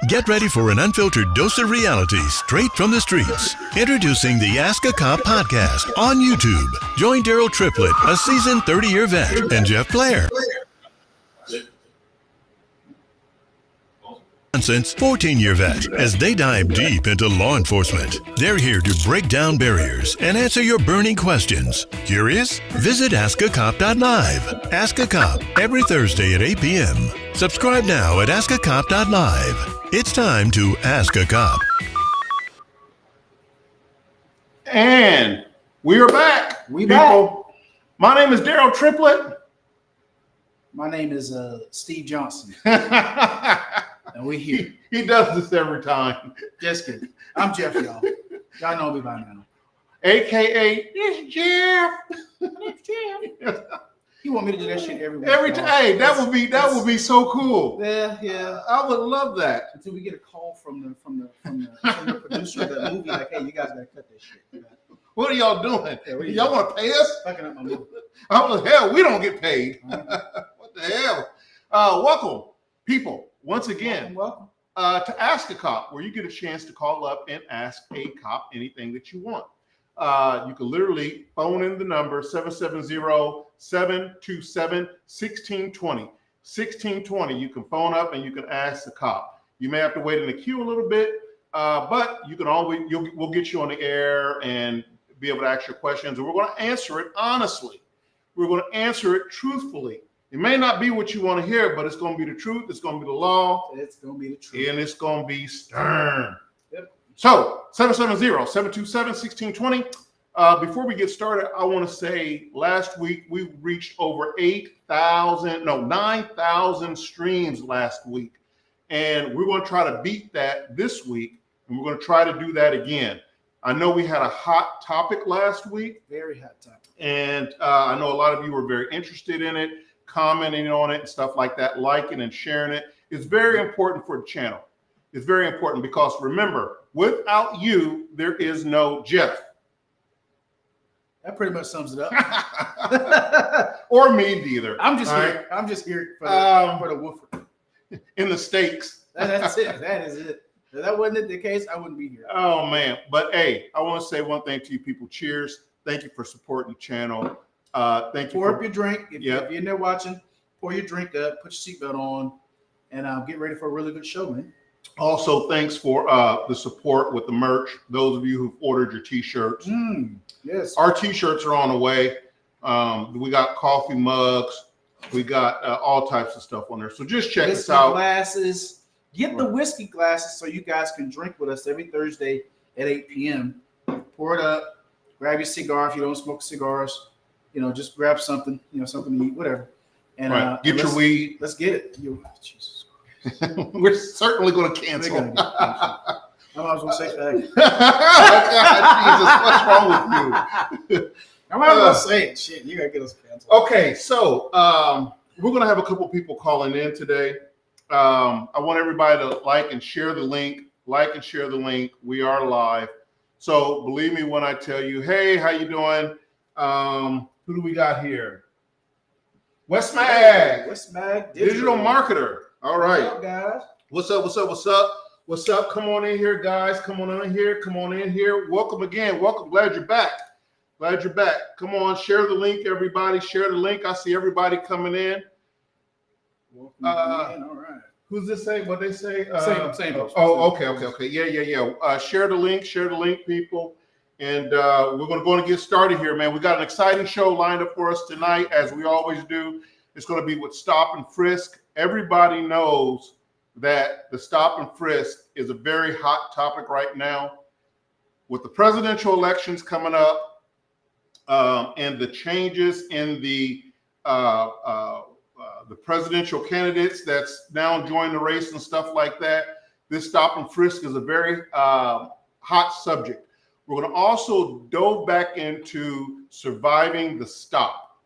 Get ready for an unfiltered dose of reality straight from the streets. Introducing the Ask a Cop podcast on YouTube. Join Daryl Triplett, a seasoned 30-year vet, and Jeff Blair, since 14-year vet, as they dive deep into law enforcement. They're here to break down barriers and answer your burning questions. Curious? Visit askacop.live. Ask a Cop every Thursday at 8 p.m. Subscribe now at askacop.live. It's time to Ask a Cop. And we are back. People. My name is Daryl Triplett. My name is Steve Johnson. And we here. He does this every time. Just kidding. I'm Jeff, y'all. Y'all know me by now. AKA, it's Jeff. It's Jeff. You want me to do that shit every week? Every time. Hey, that would be so cool. Yeah. I would love that. Until we get a call from the producer of that movie, like, hey, you guys gotta cut this shit. What are y'all doing? Yeah, y'all want to pay us? Fucking up my movie. Oh, hell, we don't get paid. What the hell? Welcome, people. Once again, welcome. To Ask a Cop, where you get a chance to call up and ask a cop anything that you want. You can literally phone in the number 770-727-1620. 1620. You can phone up and you can ask the cop. You may have to wait in the queue a little bit, but you can always we'll get you on the air and be able to ask your questions, and we're going to answer it honestly. We're going to answer it truthfully. It may not be what you want to hear, but it's going to be the truth. It's going to be the law. It's going to be the truth. And it's going to be stern. Yep. So 770-727-1620. Before we get started, I want to say last week we reached over 9,000 streams last week. And we're going to try to beat that this week. And we're going to try to do that again. I know we had a hot topic last week. Very hot topic. And I know a lot of you were very interested in it, commenting on it and stuff like that, liking and sharing it. It's very important for the channel. It's very important because remember, without you, there is no Jeff. That pretty much sums it up. Or me neither. I'm just here. I'm just here for the woofer. In the stakes. That's it. That is it. If that wasn't the case, I wouldn't be here. Oh man. But hey, I want to say one thing to you people. Cheers. Thank you for supporting the channel. Thank you. Pour up your drink. If Yep. you're in there watching, pour your drink up, put your seatbelt on, and get ready for a really good show, man. Also, thanks for the support with the merch. Those of you who've ordered your t-shirts. Yes. Our t-shirts are on the way. We got coffee mugs. We got all types of stuff on there. So just check us out. Glasses. Get the whiskey glasses so you guys can drink with us every Thursday at 8 p.m. Pour it up. Grab your cigar if you don't smoke cigars. Just grab something, something to eat, whatever. And get your weed. Let's get it. Jesus Christ. We're certainly going to cancel. I might as well say faggot. God, Jesus, what's wrong with you? I might as well say it. Shit, you got to get us canceled. Okay, so we're going to have a couple people calling in today. I want everybody to like and share the link. Like and share the link. We are live. So believe me when I tell you, hey, how you doing? Who do we got here? West Mag. West Mag. Digital marketer. All right. What's up, guys? What's up? What's up? What's up? What's up? Come on in here, guys. Come on in here. Come on in here. Welcome again. Welcome. Glad you're back. Glad you're back. Come on. Share the link, everybody. Share the link. I see everybody coming in. Welcome again. All right. Who's this say? What they say? Same. Oh, okay. Yeah. Share the link, people. And we're going to get started here, man. We got an exciting show lined up for us tonight, as we always do. It's going to be with Stop and Frisk. Everybody knows that the Stop and Frisk is a very hot topic right now. With the presidential elections coming up and the changes in the presidential candidates that's now joined the race and stuff like that, this Stop and Frisk is a very hot subject. We're going to also dove back into surviving the stop.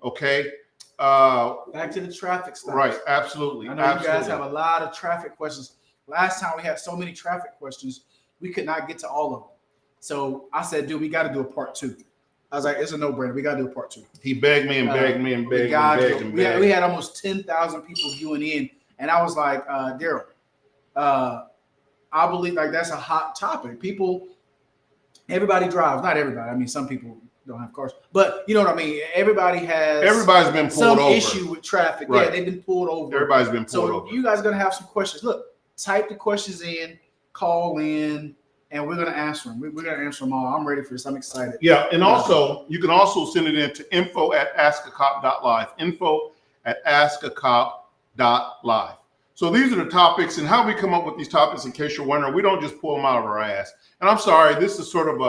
Okay. Back to the traffic stops. Right. Absolutely. I know you guys have a lot of traffic questions. Last time we had so many traffic questions, we could not get to all of them. So I said, dude, we got to do a part 2. I was like, it's a no-brainer. We got to do a part 2. He begged me and begged me and begged me. We had almost 10,000 people viewing in. And I was like, Daryl, I believe like that's a hot topic. Everybody drives. Not everybody. I mean, some people don't have cars, but you know what I mean. Everybody's been pulled some over. Issue with traffic. Right. Yeah, they've been pulled over. Everybody's been pulled over. So you guys are gonna have some questions. Look, type the questions in, call in, and we're gonna answer them. We're gonna answer them all. I'm ready for this. I'm excited. Yeah, and also you can also send it in to info@askacop.live. Info@askacop.live. So these are the topics, and how we come up with these topics, in case you're wondering, we don't just pull them out of our ass. And I'm sorry, this is sort of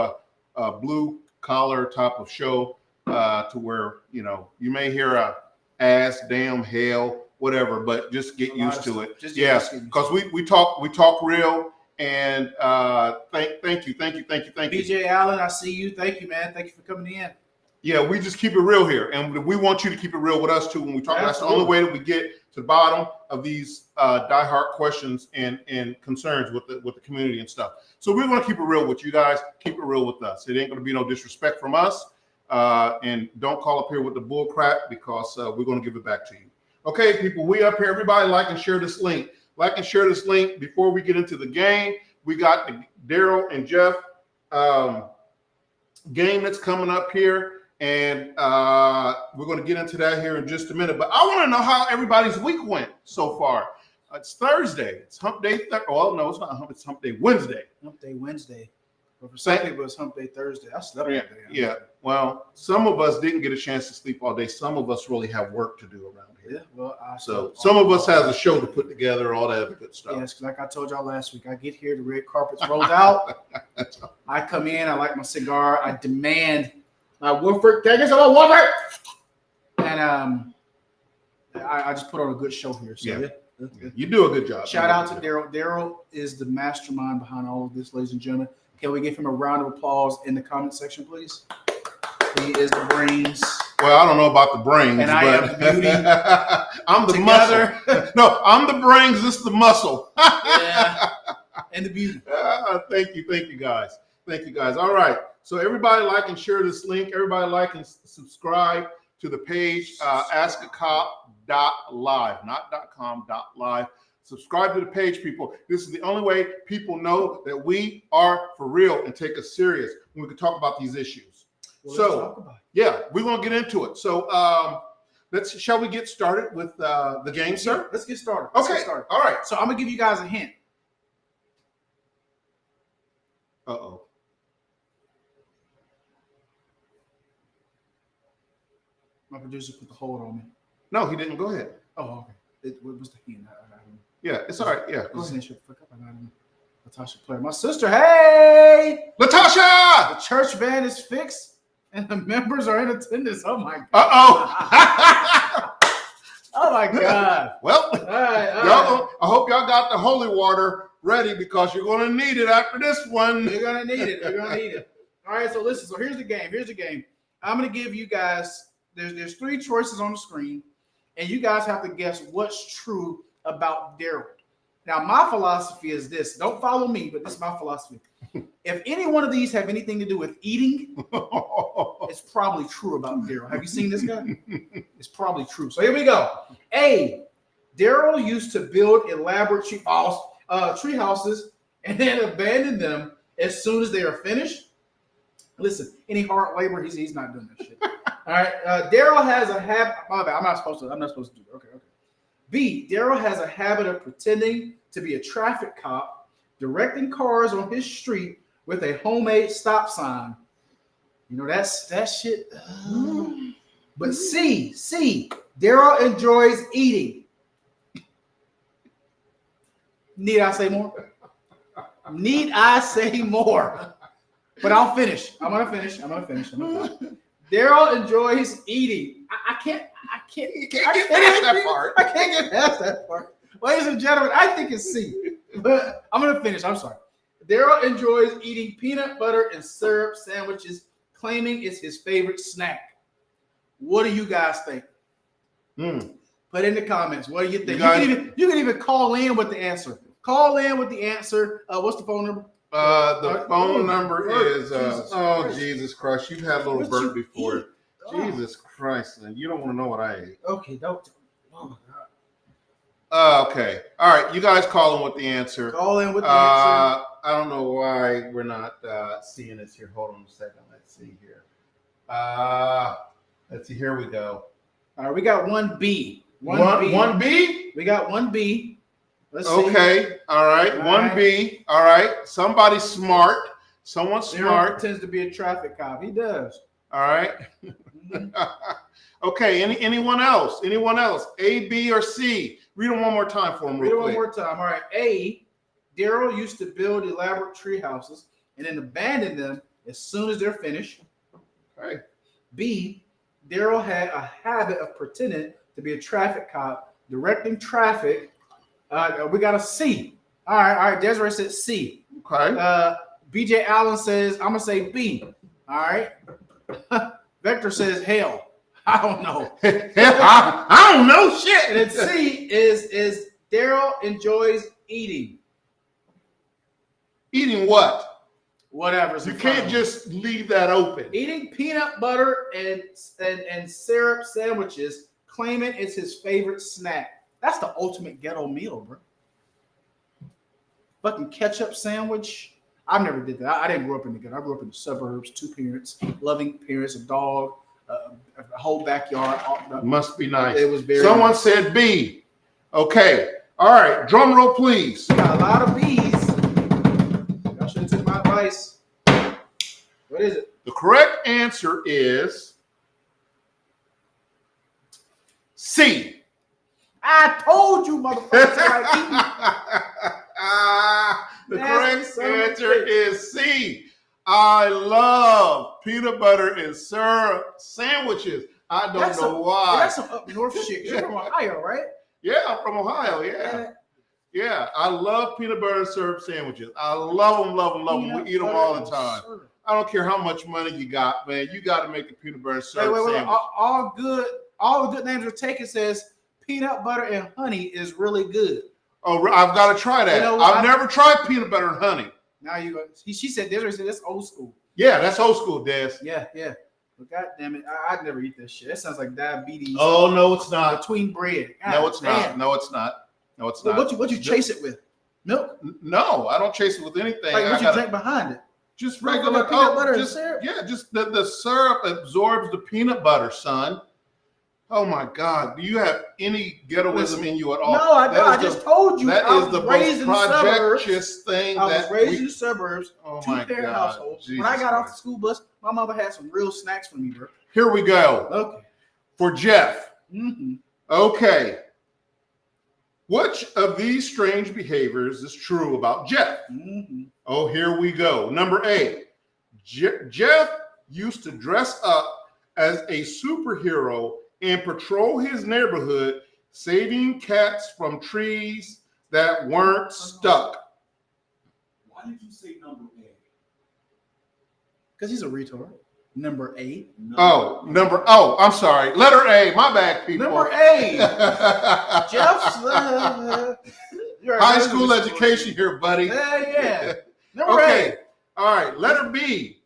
a blue collar type of show, to where, you know, you may hear a ass, damn, hell, whatever, but just get used to it. Yeah, because we talk real. And thank you. BJ Allen, I see you. Thank you, man. Thank you for coming in. Yeah, we just keep it real here, and we want you to keep it real with us too when we talk. That's the only way that we get to the bottom of these diehard questions and concerns with the community and stuff. So we're going to keep it real with you guys. Keep it real with us. It ain't going to be no disrespect from us, and don't call up here with the bull crap, because we're going to give it back to you. Okay, people, we up here. Everybody like and share this link. Like and share this link before we get into the game. We got the Daryl and Jeff game that's coming up here. And we're going to get into that here in just a minute. But I want to know how everybody's week went so far. It's Thursday. It's hump day. Well, no, it's not hump. It's hump day Wednesday. Hump day Wednesday. But for some people, it's hump day Thursday. I slept all day. Yeah. Well, some of us didn't get a chance to sleep all day. Some of us really have work to do around here. Yeah. Well, so some of us has a show to put together, all that other good stuff. Yes, like I told y'all last week, I get here, the red carpet's rolled out. I come in, I light my cigar, I demand my Woodford. Can I get some more Woodford? And I just put on a good show here. So yeah. You do a good job. Shout out to Daryl. Daryl is the mastermind behind all of this, ladies and gentlemen. Can we give him a round of applause in the comment section, please? He is the brains. Well, I don't know about the brains, and I am the beauty. I'm the muscle. No, I'm the brains. This is the muscle. Yeah, and the beauty. Thank you guys. Thank you guys. All right. So everybody like and share this link. Everybody like and subscribe to the page, askacop.live, not .com, .live. Subscribe to the page, people. This is the only way people know that we are for real and take us serious when we can talk about these issues. Well, so, yeah, we're going to get into it. So, shall we get started with the game, sir? Let's get started. Okay. All right. So I'm going to give you guys a hint. Uh-oh. My producer put the hold on me. No, he didn't. Go ahead. Oh, okay. What was the hint? Yeah, it's all right. Yeah. Latasha Player. My sister, hey! Latasha! The church van is fixed and the members are in attendance. Oh, my God. Uh-oh. Oh, my God. Well, all right. I hope y'all got the holy water ready, because you're going to need it after this one. You're going to need it. You're going to need it. All right, so listen. So here's the game. I'm going to give you guys, there's three choices on the screen, and you guys have to guess what's true about Daryl. Now, my philosophy is this. Don't follow me, but this is my philosophy. If any one of these have anything to do with eating, it's probably true about Daryl. Have you seen this guy? It's probably true. So here we go. A, Daryl used to build elaborate tree houses and then abandon them as soon as they are finished. Listen, any hard labor, he's not doing that shit. All right. Daryl has a habit. My bad. I'm not supposed to do it. Okay. B, Daryl has a habit of pretending to be a traffic cop, directing cars on his street with a homemade stop sign. You know, that shit. But C, Daryl enjoys eating. Need I say more? But I'll finish. I'm gonna finish. Daryl enjoys eating. I can't get past that part. Ladies and gentlemen, I think it's C. But I'm gonna finish. I'm sorry. Daryl enjoys eating peanut butter and syrup sandwiches, claiming it's his favorite snack. What do you guys think? Put in the comments. What do you think? You can even call in with the answer. What's the phone number? The phone number is Jesus Christ. You've had a little bird before. Jesus Christ, man. You don't want to know what I ate. Okay, don't. Oh my God. Okay. All right. You guys call in with the answer. Call in with the answer. I don't know why we're not seeing this here. Hold on a second. Let's see here. Let's see. Here we go. All right, we got 1B. 1B? We got 1B. Let's see. Okay. All right. 1B. All right. Somebody smart. Someone smart. Pretends to be a traffic cop. He does. All right. Okay. Anyone else? Anyone else? A, B, or C? Read them one more time for them. Read it one more time. All right. A, Daryl used to build elaborate tree houses and then abandon them as soon as they're finished. Okay. B, Daryl had a habit of pretending to be a traffic cop, directing traffic. We got a C. All right. Desiree said C. Okay. BJ Allen says, I'm going to say B. All right. Vector says, hell. I don't know. I don't know shit. And then C is Daryl enjoys eating. Eating what? Whatever. You can't just leave that open. Eating peanut butter and syrup sandwiches, claiming it's his favorite snack. That's the ultimate ghetto meal, bro. Fucking ketchup sandwich. I never did that. I didn't grow up in the ghetto. I grew up in the suburbs, 2 parents, loving parents, a dog, a whole backyard. Must be nice. It was very Someone nice. said B. Okay. All right. Drum roll, please. Got a lot of B's. Y'all should have took my advice. What is it? The correct answer is C. I told you, motherfucker. The correct answer is C. I love peanut butter and syrup sandwiches. I don't know why. That's some up north shit. You're from Ohio, right? Yeah, I'm from Ohio. Yeah. I love peanut butter and syrup sandwiches. I love them, love them, love them. We eat them all the time. I don't care how much money you got, man. You got to make a peanut butter and syrup sandwich. All the good names are taken. Says peanut butter and honey is really good. Oh, I've got to try that. I've never tried peanut butter and honey. Now you go. She said this. That's old school. Yeah, that's old school, Des. Yeah. But God damn it, I'd never eat that shit. That sounds like diabetes. Oh no, it's not. Between bread. No, it's not. No, it's not. What you chase it with? Milk? No, I don't chase it with anything. Like what you drink behind it? Just regular peanut butter and syrup. Yeah, just the syrup absorbs the peanut butter, son. Oh my God! Do you have any ghettoism in you at all? No, I don't. I just told you. That is the most projectious thing. I was raised in the suburbs. Oh my God! Households. When I got off the school bus, my mother had some real snacks for me, bro. Here we go. Okay. For Jeff. Mm-hmm. Okay. Which of these strange behaviors is true about Jeff? Mm-hmm. Oh, here we go. Number A. Jeff used to dress up as a superhero and patrol his neighborhood, saving cats from trees that weren't stuck. Why did you say number A? Because he's a retard. Number A. I'm sorry. Letter A. My bad, people. Number A. Jeff's high school education here, buddy. Yeah. Number A. All right. Letter B.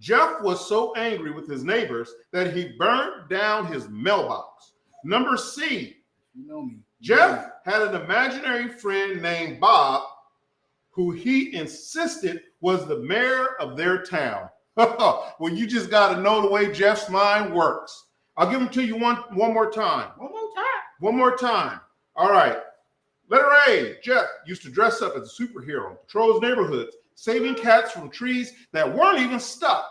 Jeff was so angry with his neighbors that he burned down his mailbox. Number C. You know me. Jeff had an imaginary friend named Bob who he insisted was the mayor of their town. Well, you just got to know the way Jeff's mind works. I'll give them to you one more time. One more time. All right. Letter A. Jeff used to dress up as a superhero, patrol his neighborhoods, saving cats from trees that weren't even stuck.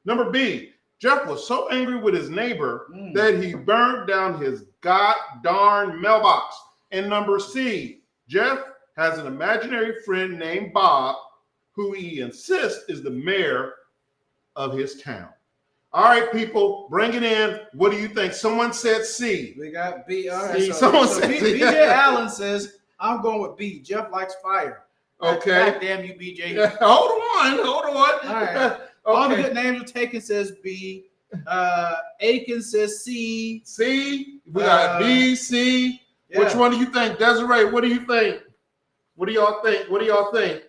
Number B. Jeff was so angry with his neighbor that he burned down his god-darn mailbox. And number C. Jeff has an imaginary friend named Bob who he insists is the mayor of his town. All right, people, bring it in. What do you think? Someone said C. We got B. All right. Someone said C. BJ Allen says, I'm going with B. Jeff likes fire. Okay. God damn you, BJ. Yeah, hold on. All right. Okay. All the good names are taken says B. Aiken says C. C. We got B, C. Yeah. Which one do you think? Desiree, what do you think? What do y'all think?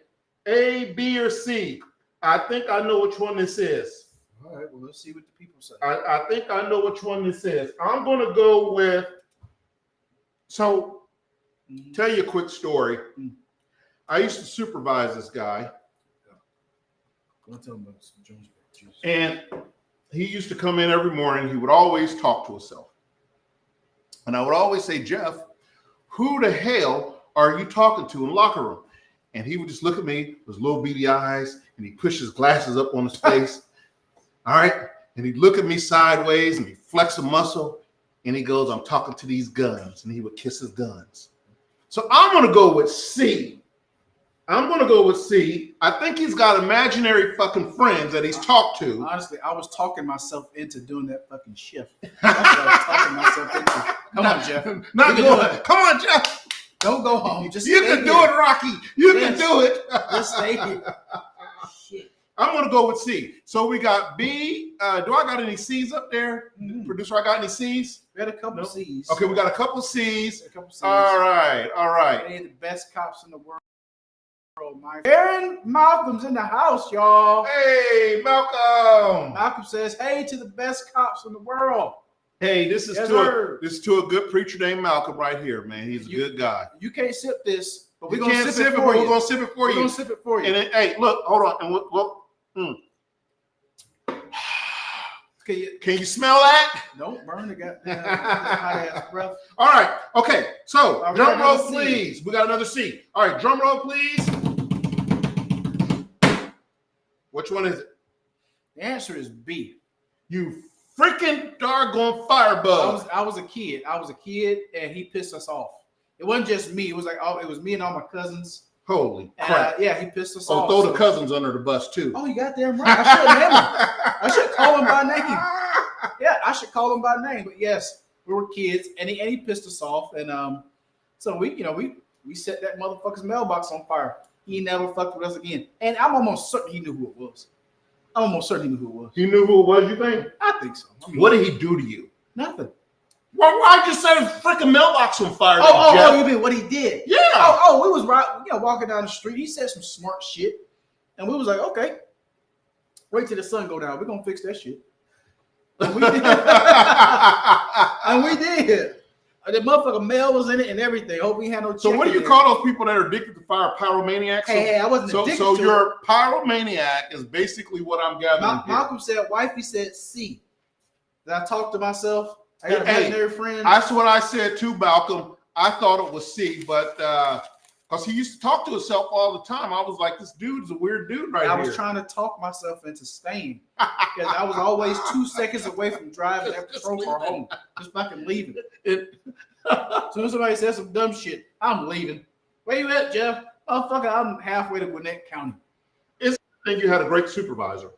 A, B, or C? I think I know which one this is. All right, well, let's see what the people say. I think I know which one this is. I'm going to go with So, tell you a quick story. Mm. I used to supervise this guy, Don't tell him about some Jonesboro juice. and he used to come in every morning. He would always talk to himself. And I would always say, Jeff, who the hell are you talking to in the locker room? And he would just look at me with his little beady eyes, and he'd push his glasses up on his face. All right. And he'd look at me sideways, and he'd flex a muscle, and he goes, I'm talking to these guns. And he would kiss his guns. So I'm going to go with C. I'm going to go with C. I think he's got imaginary fucking friends that he's talked to. Honestly, I was talking myself into doing that fucking shift. That's what I was talking myself into. Come on, Jeff. Not You good. can do it. Come on, Jeff. Don't go home. Just You stay can do here. it, Rocky. You can Yes. do it. Just stay here. Shit. I'm going to go with C. So we got B. Do I got any C's up there? Producer, I got any C's? We had a couple No. C's. Okay, we got a couple C's. A couple C's. All right. All right. Hey, the best cops in the world. Aaron Malcolm's in the house, y'all. Hey, Malcolm. Malcolm says, hey to the best cops in the world. Hey, this is Yes, to sir. a good preacher named Malcolm right here, man. He's a good guy. You can't sip this, but we're We going can't to sip it but for we're you. going to sip it for We're you. going to sip it for you. And then, hey, look, hold on. And can you smell that? Don't burn the goddamn hot ass breath. All right. Okay. So, All right, drum roll, another C. please. We got another C. All right. Drum roll, please. Which one is it? The answer is B. You freaking doggone firebug. I was a kid. And he pissed us off. It wasn't just me. It was like it was me and all my cousins. Holy And, crap. yeah, he pissed us Oh, off. throw So- the cousins under the bus, too. Oh, you goddamn right. I should name him. I should call him by name. Yeah, I should call him by name. But yes, we were kids, and he pissed us off, and so we set that motherfucker's mailbox on fire. He never fucked with us again, and I'm almost certain he knew who it was. You knew who it was, you think? I think so. I mean, What did he do to you? Nothing. Well, why'd you set his freaking mailbox on fire? Oh, Jeff? you mean what he did? Yeah. We was walking down the street. He said some smart shit, and we was like, okay, wait till the sun go down. We're gonna fix that shit. And we did. And we did. The motherfucker mail was in it and everything. Hope we had no. So check what do in you there. call those people that are addicted to fire? Pyromaniacs? Hey, I wasn't addicted So to your pyromaniac is basically what I'm gathering here. Malcolm said, wifey said C. Did I talk to myself? I got a Hey, imaginary friend. That's what I said too, Malcolm. I thought it was C, but because he used to talk to himself all the time, I was like, this dude is a weird dude right I here. was trying to talk myself into staying because I was always 2 seconds away from driving that patrol car home. Just fucking leaving. As soon as somebody says some dumb shit, I'm leaving. Where you at, Jeff? Motherfucker, I'm halfway to Gwinnett County. I think you had a great supervisor.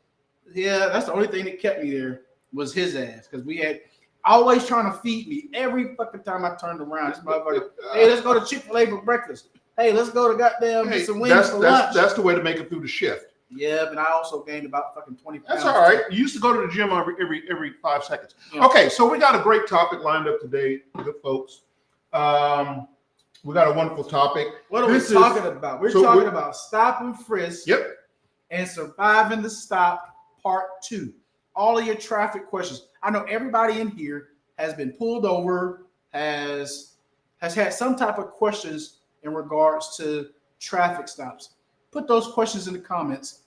Yeah, that's the only thing that kept me there was his ass because we had always trying to feed me every fucking time I turned around. This motherfucker, hey, let's go to Chick-fil-A for breakfast. Hey, let's go to goddamn get some wings for lunch. That's the way to make it through the shift. Yeah, but I also gained about fucking 20 pounds. That's all right. You used to go to the gym every 5 seconds. Yeah. Okay, so we got a great topic lined up today, good folks. We got a wonderful topic. What are we talking about? We're talking about Stop and Frisk. Yep. And Surviving the Stop Part 2. All of your traffic questions. I know everybody in here has been pulled over, has had some type of questions in regards to traffic stops. Put those questions in the comments.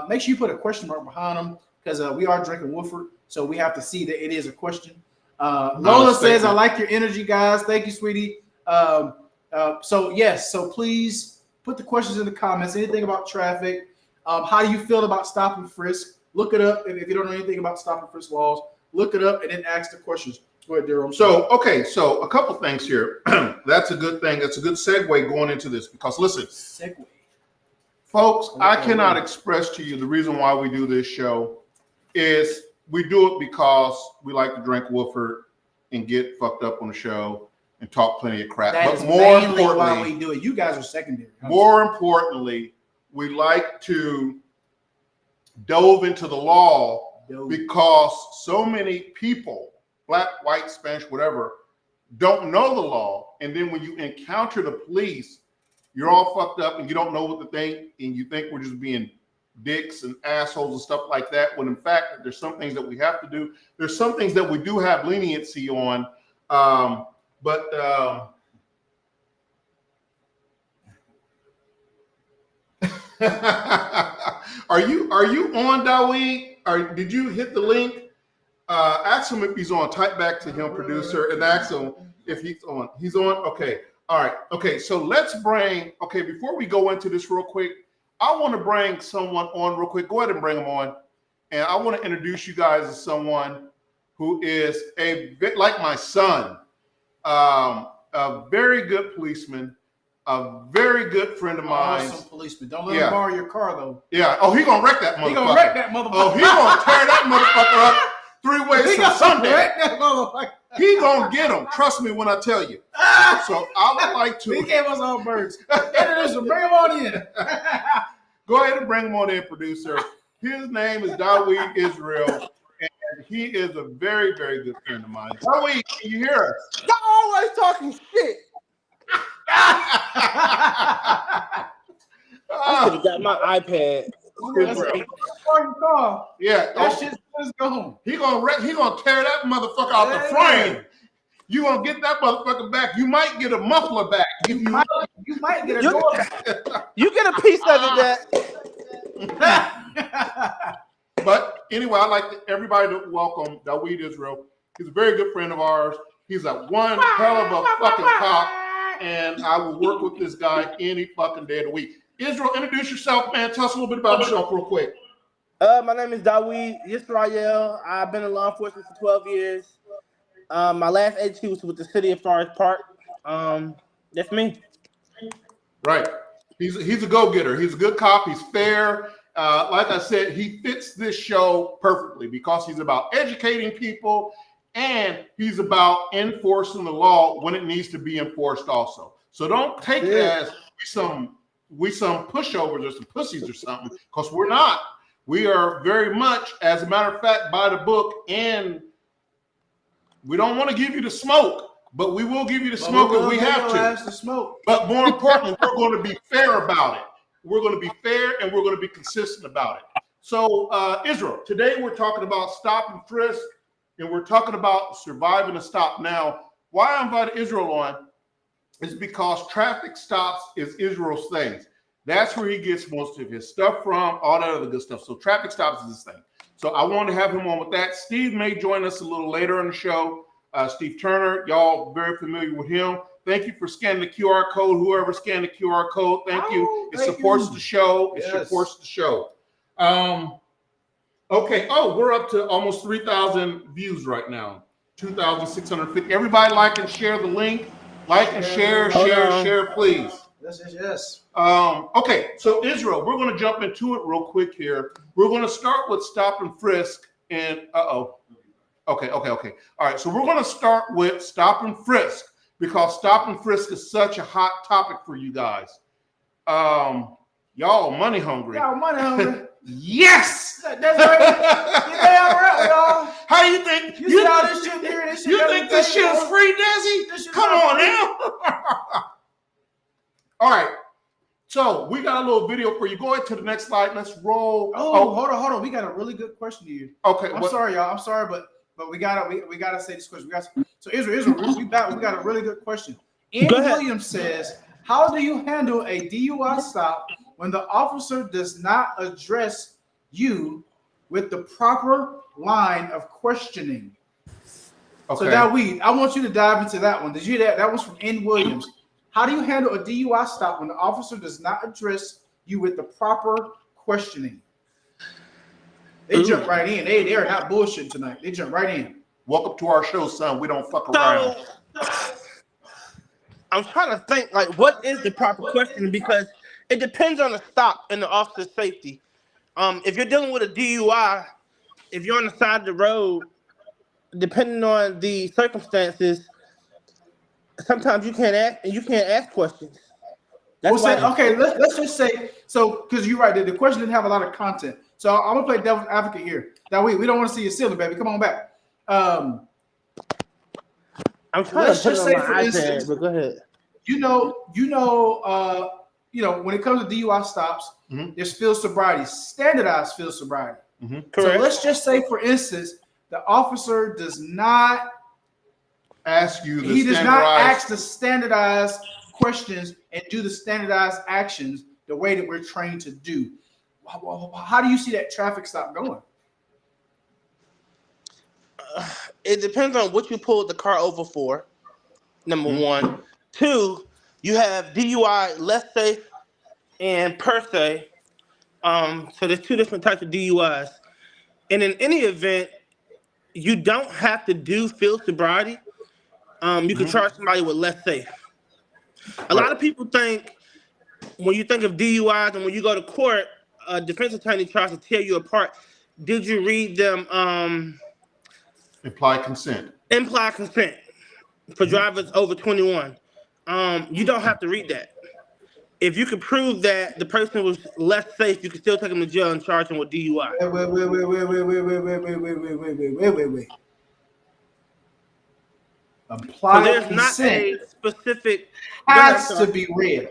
Make sure you put a question mark behind them because we are drinking Woodford, so we have to see that it is a question. Lola says, I like your energy, guys. Thank you, sweetie. So please put the questions in the comments. Anything about traffic. How do you feel about Stop and Frisk? Look it up. If you don't know anything about Stop and Frisk laws, look it up and then ask the questions. Go ahead, Daryl. So a couple things here. That's a good thing. That's a good segue going into this because listen, Segue. folks, I cannot express to you the reason why we do this show is we do it because we like to drink Woodford and get fucked up on the show and talk plenty of crap. That is but more mainly why importantly, we do it. You guys are secondary. more importantly, we like to dove into the law because so many people, black, white, Spanish, whatever, don't know the law. And then when you encounter the police, you're all fucked up and you don't know what to think. And you think we're just being dicks and assholes and stuff like that. When in fact, there's some things that we have to do. There's some things that we do have leniency on. Are you on, Dawid? Or did you hit the link? Ask him if he's on. Type back to him, producer, and ask him if he's on. He's on? Okay. All right. Okay, so before we go into this real quick, I want to bring someone on real quick. Go ahead and bring him on. And I want to introduce you guys to someone who is a bit like my son, a very good policeman, a very good friend of mine. Awesome policeman. Don't let him borrow your car, though. Yeah. Oh, he gonna wreck that motherfucker. He gonna wreck that motherfucker. Oh, he gonna tear that motherfucker up 3 ways from Sunday. Wreck that motherfucker. He gonna get him. Trust me when I tell you. So I would like to. He gave us all birds. Introduce him. Bring him on in. Go ahead and bring him on in, producer. His name is Dawid Israel, and he is a very, very good friend of mine. Dawid, can you hear us? You're always talking shit. I should have got my iPad. Yeah, that shit's gone. He gonna tear that motherfucker out the frame. You gonna get that motherfucker back. You might get a muffler back. You might get a door back. You get a piece of it back. But anyway, I'd like everybody to welcome Dawid Israel. He's a very good friend of ours. He's a one hell of a fucking cop, and I will work with this guy any fucking day of the week. Israel, introduce yourself, man. Tell us a little bit about yourself real quick. My name is Dawid Israel. I've been in law enforcement for 12 years. My last HQ was with the city of Forest Park. That's me. Right. He's a go-getter. He's a good cop. He's fair. Like I said, he fits this show perfectly because he's about educating people and he's about enforcing the law when it needs to be enforced also. So don't take it as we some pushovers or some pussies or something, because we're not. We are very much, as a matter of fact, by the book, and we don't want to give you the smoke, but we will give you the smoke if we have to. The smoke. But more importantly, we're going to be fair about it. We're going to be fair and we're going to be consistent about it. So, Israel, today we're talking about stop and frisk, and we're talking about surviving a stop. Now, why I invited Israel on is because traffic stops is Israel's thing. That's where he gets most of his stuff from, all that other good stuff. So traffic stops is his thing. So I want to have him on with that. Steve may join us a little later in the show. Steve Turner, y'all very familiar with him. Thank you for scanning the QR code. Whoever scanned the QR code, thank you. It supports the show. It supports the show. Okay. Oh, we're up to almost 3,000 views right now. 2,650. Everybody like and share the link. Like and share, please. Yes. Okay, so Israel, we're going to jump into it real quick here. We're going to start with stop and frisk, and Okay. All right, so we're going to start with stop and frisk because stop and frisk is such a hot topic for you guys. Y'all money hungry. Y'all money hungry. Yes, that's right. Yeah, all right, y'all. How do you think? You see all this shit here? This shit you think this shit is free, Desi? Come on now. All right. So we got a little video for you. Go ahead to the next slide. Let's roll. Oh, hold on. We got a really good question to you. Okay. I'm sorry, y'all. I'm sorry, but we gotta say this question. So Israel, we got a really good question. Ian Williams says, how do you handle a DUI stop when the officer does not address you with the proper line of questioning? Okay. So Dawid, I want you to dive into that one. Did you hear that? That was from Ian Williams. How do you handle a DUI stop when the officer does not address you with the proper questioning? They jump right in. They are not bullshitting tonight. They jump right in. Welcome to our show, son. We don't fuck around. I'm trying to think, like, what is the proper questioning? Because it depends on the stop and the officer's safety. If you're dealing with a DUI, if you're on the side of the road, depending on the circumstances, sometimes you can't ask questions. Okay, let's just say so, because you're right. The question didn't have a lot of content. So I'm gonna play devil's advocate here. That we don't want to see you ceiling, baby. Come on back. I'm trying to put it on my iPad, but go ahead. You know, when it comes to DUI stops, there's field sobriety, standardized field sobriety. Correct. So let's just say, for instance, the officer does not ask you. He does not ask the standardized questions and do the standardized actions the way that we're trained to do. How do you see that traffic stop going? It depends on what you pulled the car over for. Number one. Two, you have DUI, less safe, and per se. So there's two different types of DUIs. And in any event, you don't have to do field sobriety. You can charge somebody with less safe. A lot of people think when you think of DUIs and when you go to court, a defense attorney tries to tear you apart. Did you read them? Implied consent. Implied consent for drivers over 21. You don't have to read that. If you can prove that the person was less safe, you can still take them to jail and charge them with DUI. Wait. Implied So there's consent not a specific has to be read.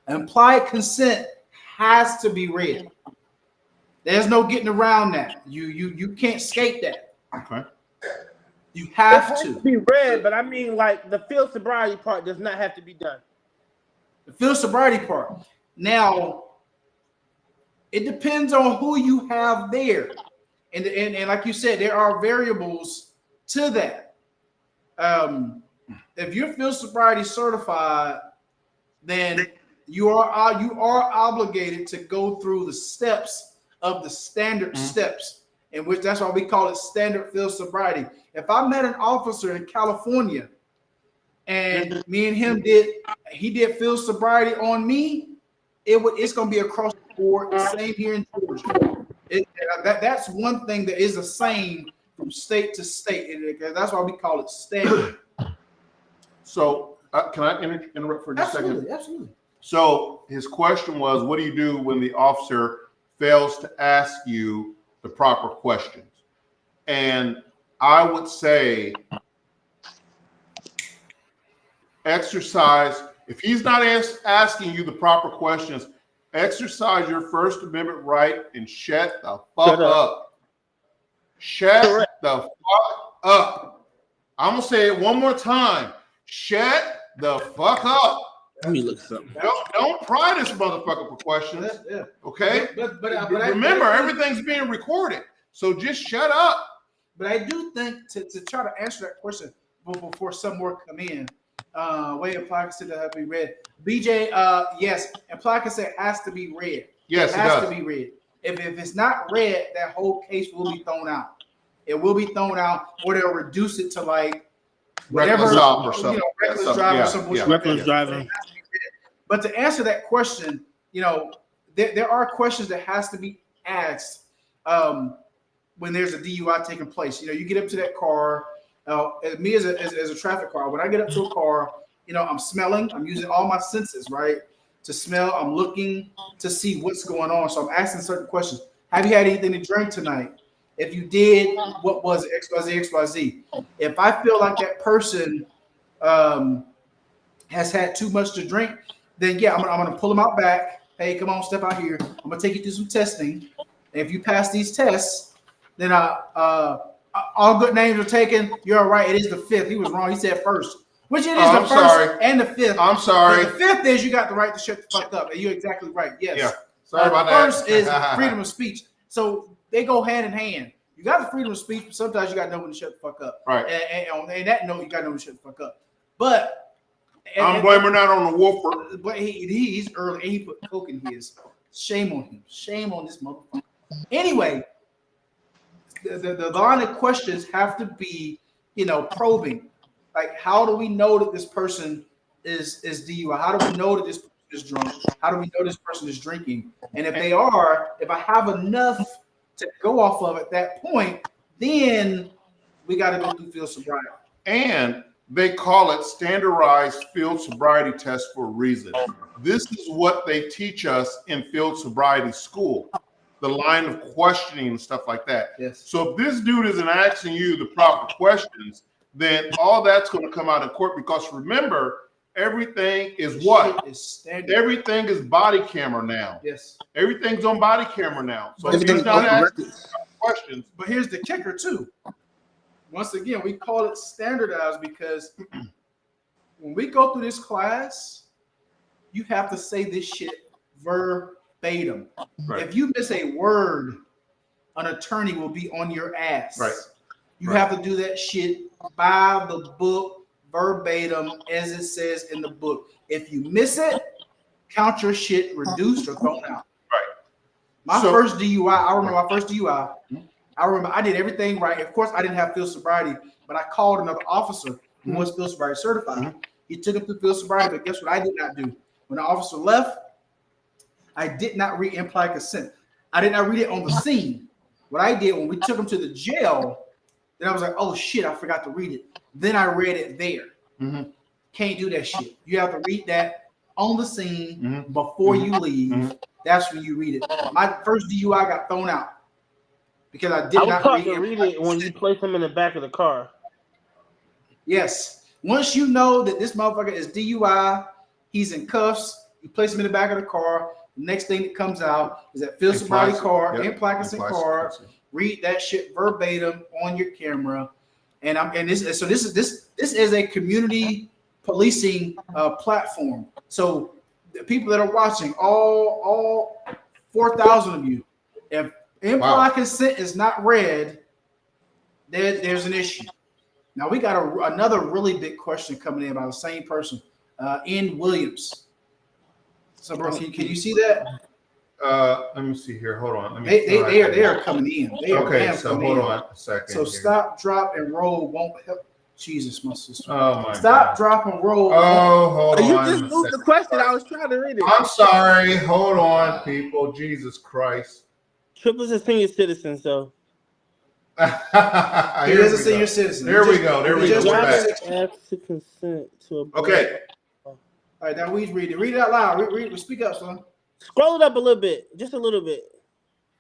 Implied consent has to be read. There's no getting around that. You can't skate that. Okay. You have to to be read, but I mean, like the field sobriety part does not have to be done. The field sobriety part. Now, it depends on who you have there, and like you said, there are variables to that. If you're field sobriety certified, then you are obligated to go through the steps of the standard steps, in which that's why we call it standard field sobriety. If I met an officer in California and me and him did field sobriety on me, it's going to be across the board. Same here in Georgia. That's one thing that is the same from state to state. That's why we call it standard. So can I interrupt for just a second? Absolutely. So his question was, what do you do when the officer fails to ask you the proper questions? And I would say exercise, if he's not asking you the proper questions, exercise your First Amendment right and shut the fuck up. Shut the fuck up. I'm going to say it one more time. Shut the fuck up. Let me look something. Don't pry this motherfucker for questions. Okay? But remember, everything's being recorded. So just shut up. But I do think to try to answer that question before some more come in, way implied consent that have to be read. BJ, yes, implied consent has to be read. Yes, it has to be read. If it's not read, that whole case will be thrown out. It will be thrown out, or they'll reduce it to like whatever, reckless stop or something. Reckless driving, reckless driving. But to answer that question, there are questions that has to be asked when there's a DUI taking place. You get up to that car. Me as a traffic car, when I get up to a car, I'm smelling. I'm using all my senses, right, to smell. I'm looking to see what's going on. So I'm asking certain questions. Have you had anything to drink tonight? If you did, what was it? XYZ. If I feel like that person has had too much to drink, then yeah, I'm gonna pull them out back. Hey, come on, step out here. I'm gonna take you through some testing. And if you pass these tests, then all good names are taken. You're all right. It is the fifth. He was wrong. He said first, which it is the first and the fifth. I'm sorry. But the fifth is you got the right to shut the fuck up, and you're exactly right. Yes. Yeah. Sorry about that. First is freedom of speech. So they go hand in hand. You got the freedom of speech, but sometimes you got to know when to shut the fuck up. Right. And on that note, you got to know when to shut the fuck up. But I'm blaming that on the woofer. But he's early and he put coke in his. Shame on him. Shame on this motherfucker. Anyway, the line of questions have to be, probing. Like, how do we know that this person is DUI? How do we know that this person is drunk? How do we know this person is drinking? And if they are, if I have enough to go off of at that point, then we got to go through field sobriety. And they call it standardized field sobriety test for a reason. This is what they teach us in field sobriety school, the line of questioning and stuff like that. Yes. So if this dude isn't asking you the proper questions, then all that's going to come out in court, because remember, everything is what? Everything is body camera now. Yes. Everything's on body camera now. So Everything's not asking questions. But here's the kicker too. Once again, we call it standardized because when we go through this class, you have to say this shit verbatim. Right. If you miss a word, an attorney will be on your ass. Right. You have to do that shit by the book, verbatim, as it says in the book. If you miss it, count your shit reduced or thrown out. Right. My first DUI, I remember my first DUI. I remember I did everything right. Of course, I didn't have field sobriety, but I called another officer who was field sobriety certified. He took him to field sobriety, but guess what I did not do? When the officer left, I did not read implied consent. I did not read it on the scene. What I did when we took him to the jail, then I was like, oh shit, I forgot to read it. Then I read it there. Can't do that shit. You have to read that on the scene before you leave. That's when you read it. My first DUI got thrown out because I did I was not taught to read it when you place them in the back of the car. Yes. Once you know that this motherfucker is DUI, he's in cuffs, you place him in the back of the car. The next thing that comes out is that field sobriety card, implied consent card. Read that shit verbatim on your camera. This is a community policing platform. So the people that are watching, all 4,000 of you, if implied consent is not read, there's an issue. Now we got another really big question coming in by the same person, N. Williams. So, bro, can you see that? Let me see here. Hold on. They are coming in. Okay, so hold on a second. So stop, drop, and roll won't help. Jesus, my sister. Oh my Stop, drop, and roll. Oh, hold on. You just moved the question. I was trying to read it. I'm sorry. Hold on, people. Jesus Christ. Triple is a senior citizen, so. He is a senior citizen. There we go. There we go. We're back. Ask to consent to a Okay. All right, now we read it. Read it out loud. Read, speak up, son. Scroll it up a little bit, just a little bit.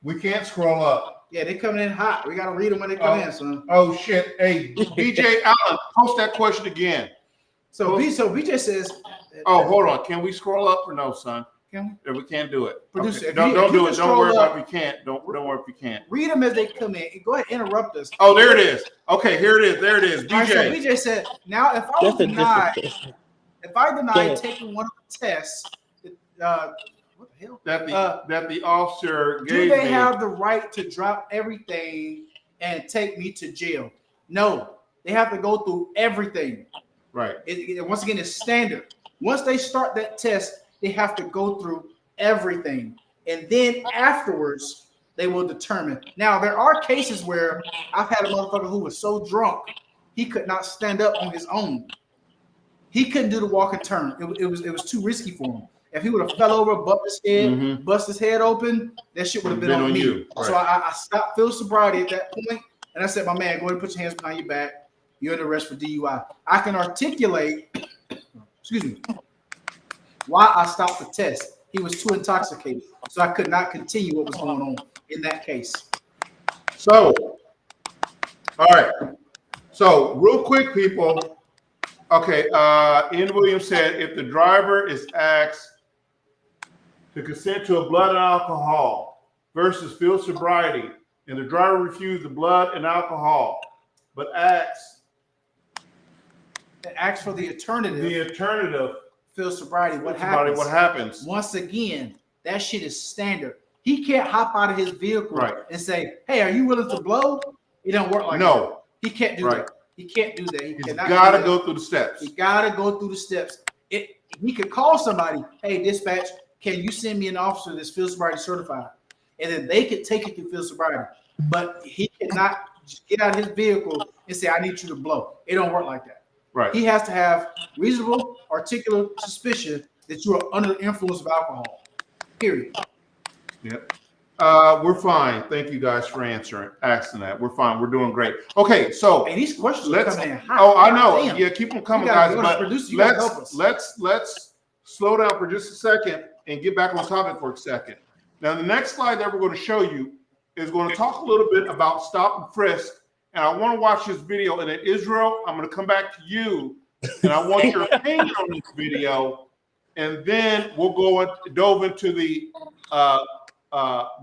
We can't scroll up. Yeah, they coming in hot. We gotta read them when they come in, son. Oh shit! Hey, BJ Allen, post that question again. So BJ says. Oh, hold on. Can we scroll up or no, son? Can we? We can't do it. Producer, Okay. Don't do it. Don't worry about if you can't. Don't worry if you can't. Read them as they come in. Go ahead, interrupt us. Oh, there it is. Okay, here it is. There it is. BJ. Right, so BJ said, now if I was denied taking one of the tests, what the hell? That the officer gave do they me. have the right to drop everything and take me to jail? No, they have to go through everything. Right. Once again, it's standard. Once they start that test, they have to go through everything. And then afterwards, they will determine. Now, there are cases where I've had a motherfucker who was so drunk, he could not stand up on his own. He couldn't do the walk and turn. It was too risky for him. If he would have fell over, bust his head open, that shit would have been on me. You. Right. So I stopped field sobriety at that point, and I said, my man, go ahead and put your hands behind your back. You're under arrest for DUI. I can articulate, why I stopped the test. He was too intoxicated, so I could not continue what was going on in that case. So, all right. So, real quick, people. Okay, N. Williams said if the driver is asked to consent to a blood and alcohol versus field sobriety, and the driver refused the blood and alcohol, but asks for the alternative. Field sobriety. What happens? Once again, that shit is standard. He can't hop out of his vehicle and say, "Hey, are you willing to blow?" It don't work like that. He can't do that. He can't do that. He's got to go through the steps. He got to go through the steps. He could call somebody. Hey, dispatch, can you send me an officer that's field sobriety certified? And then they could take it through field sobriety. But he cannot just get out of his vehicle and say, "I need you to blow." It don't work like that. Right. He has to have reasonable, articulate suspicion that you are under the influence of alcohol. Period. Yep. We're fine. Thank you guys for asking that. We're fine. We're doing great. Okay, so hey, these questions are coming in hot. Oh, I know. Damn. Yeah, keep them coming, guys. But let's slow down for just a second and get back on topic for a second. Now, the next slide that we're going to show you is going to talk a little bit about stop and frisk. And I want to watch this video. And in Israel, I'm going to come back to you, and I want your opinion on this video. And then we'll dove into the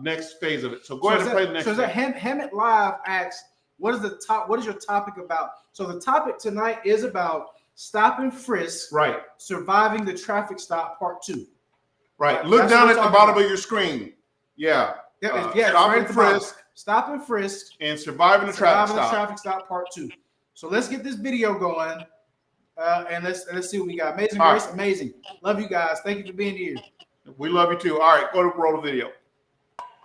next phase of it. So go ahead and play the next. So Hammett Live asks, what is your topic about? So the topic tonight is about stop and frisk, right? Surviving the traffic stop, part 2. Right. Look That's down what at we're the bottom talking of your screen. Yeah. Yeah, it's Stop right and at the bottom. frisk Stop and frisk. and surviving the traffic stop. Traffic stop part 2. So let's get this video going, and let's see what we got. Amazing Grace, right. amazing. Love you guys. Thank you for being here. We love you too. All right, go to roll the video.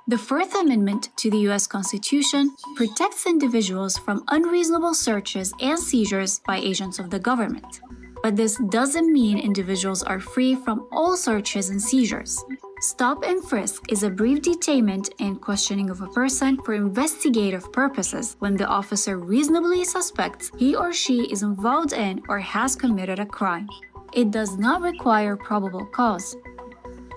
The Fourth Amendment to the U.S. Constitution protects individuals from unreasonable searches and seizures by agents of the government. But this doesn't mean individuals are free from all searches and seizures. Stop and frisk is a brief detainment and questioning of a person for investigative purposes when the officer reasonably suspects he or she is involved in or has committed a crime. It does not require probable cause.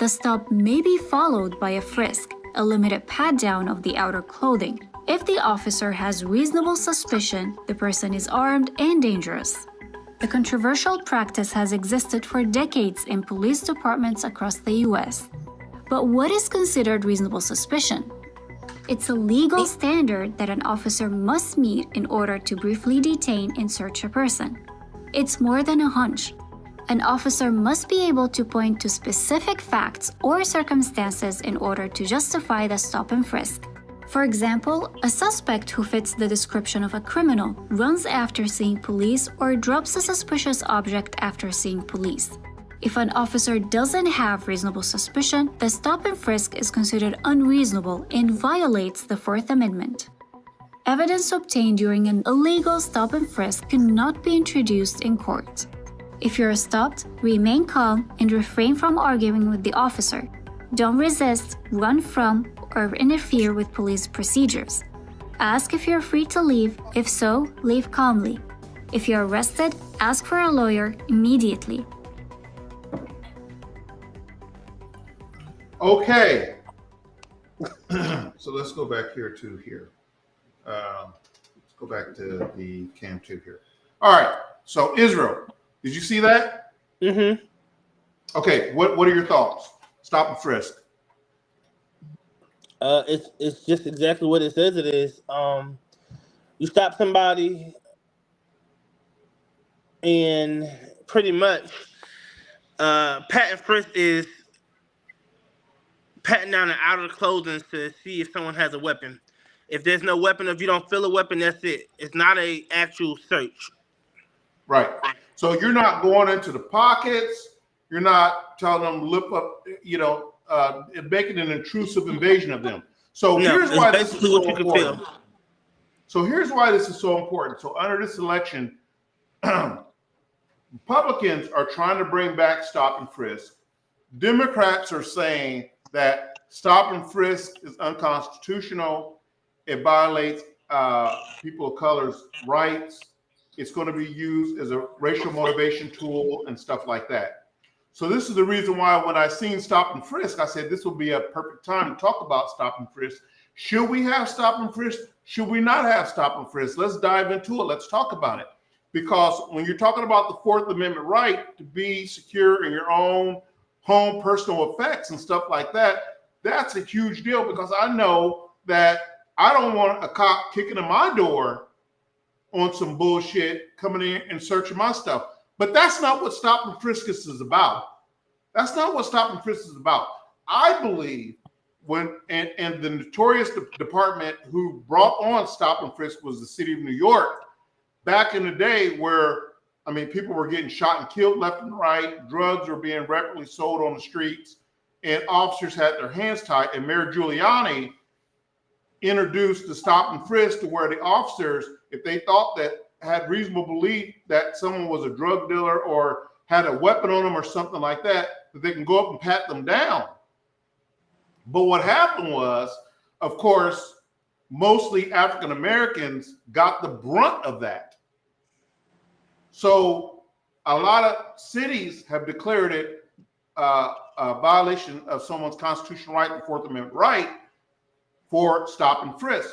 The stop may be followed by a frisk, a limited pat-down of the outer clothing. If the officer has reasonable suspicion, the person is armed and dangerous. The controversial practice has existed for decades in police departments across the U.S. But what is considered reasonable suspicion? It's a legal standard that an officer must meet in order to briefly detain and search a person. It's more than a hunch. An officer must be able to point to specific facts or circumstances in order to justify the stop and frisk. For example, a suspect who fits the description of a criminal runs after seeing police or drops a suspicious object after seeing police. If an officer doesn't have reasonable suspicion, the stop and frisk is considered unreasonable and violates the Fourth Amendment. Evidence obtained during an illegal stop and frisk cannot be introduced in court. If you're stopped, remain calm and refrain from arguing with the officer. Don't resist, run from, or interfere with police procedures. Ask if you're free to leave. If so, leave calmly. If you're arrested, ask for a lawyer immediately. Okay. So let's go back here to here. Let's go back to the cam 2 here. All right. So Israel, did you see that? Mm-hmm. Okay. What are your thoughts? Stop and frisk. It's just exactly what it says it is. You stop somebody, and pretty much, pat and frisk is patting down the outer clothing to see if someone has a weapon. If there's no weapon, if you don't feel a weapon, that's it. It's not a actual search. Right. So you're not going into the pockets. You're not telling them to lift up, making an intrusive invasion of them. So here's why this is so important. So here's why this is so important. So under this election, Republicans are trying to bring back stop and frisk. Democrats are saying that stop and frisk is unconstitutional. It violates people of color's rights. It's going to be used as a racial motivation tool and stuff like that. So this is the reason why when I seen stop and frisk, I said this will be a perfect time to talk about stop and frisk. Should we have stop and frisk? Should we not have stop and frisk? Let's dive into it. Let's talk about it. Because when you're talking about the Fourth Amendment right to be secure in your own home, personal effects and stuff like that, that's a huge deal, because I know that I don't want a cop kicking in my door on some bullshit, coming in and searching my stuff. But that's not what stop and frisk is about. That's not what stop and frisk is about. I believe and the notorious department who brought on stop and frisk was the city of New York back in the day, where, I mean, people were getting shot and killed left and right. Drugs were being rapidly sold on the streets, and officers had their hands tied. And Mayor Giuliani introduced the stop and frisk to where the officers, if they thought that had reasonable belief that someone was a drug dealer or had a weapon on them or something like that, that they can go up and pat them down. But what happened was, of course, mostly African Americans got the brunt of that. So a lot of cities have declared it a violation of someone's constitutional right, the Fourth Amendment right, for stop and frisk.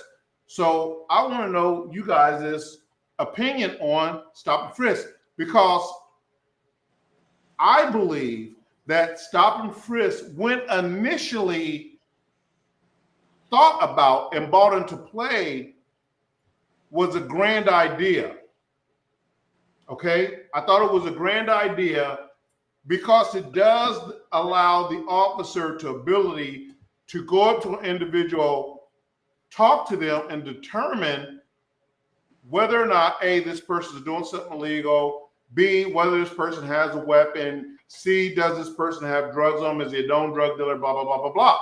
So I want to know you guys' opinion on stop and frisk, because I believe that stop and frisk, when initially thought about and brought into play, was a grand idea. Okay, I thought it was a grand idea because it does allow the officer to ability to go up to an individual, talk to them, and determine whether or not A, this person is doing something illegal, B, whether this person has a weapon, C, does this person have drugs on him, is he a known drug dealer, blah, blah, blah, blah, blah.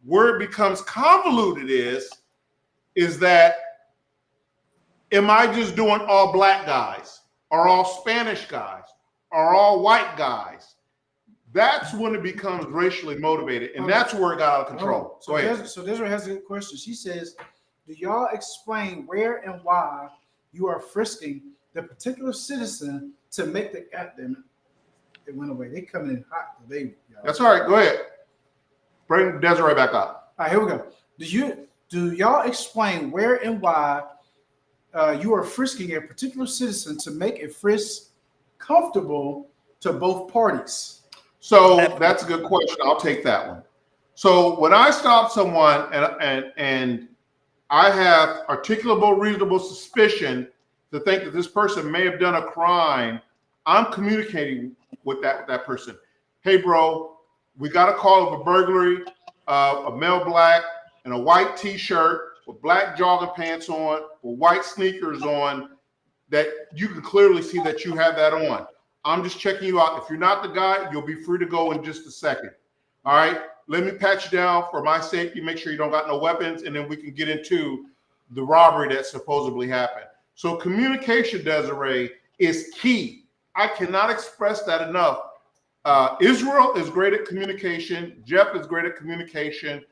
Where it becomes convoluted is that, am I just doing all black guys, or all Spanish guys, or all white guys? That's when it becomes racially motivated, and that's where it got out of control. So Desiree has a good question. She says, do y'all explain where and why you are frisking the particular citizen to make the goddamn it went away. They coming in hot today, y'all. That's all right. Go ahead. Bring Desiree back up. All right, here we go. Do y'all explain where and why you are frisking a particular citizen to make a frisk comfortable to both parties? So that's a good question. I'll take that one. So when I stop someone and I have articulable, reasonable suspicion to think that this person may have done a crime, I'm communicating with that person. Hey, bro, we got a call of a burglary, a male black in a white T-shirt with black jogging pants on, with white sneakers on, that you can clearly see that you have that on. I'm just checking you out. If you're not the guy, you'll be free to go in just a second. All right. Let me pat you down for my safety. Make sure you don't got no weapons, and then we can get into the robbery that supposedly happened. So communication, Desiree, is key. I cannot express that enough. Israel is great at communication. Jeff is great at communication.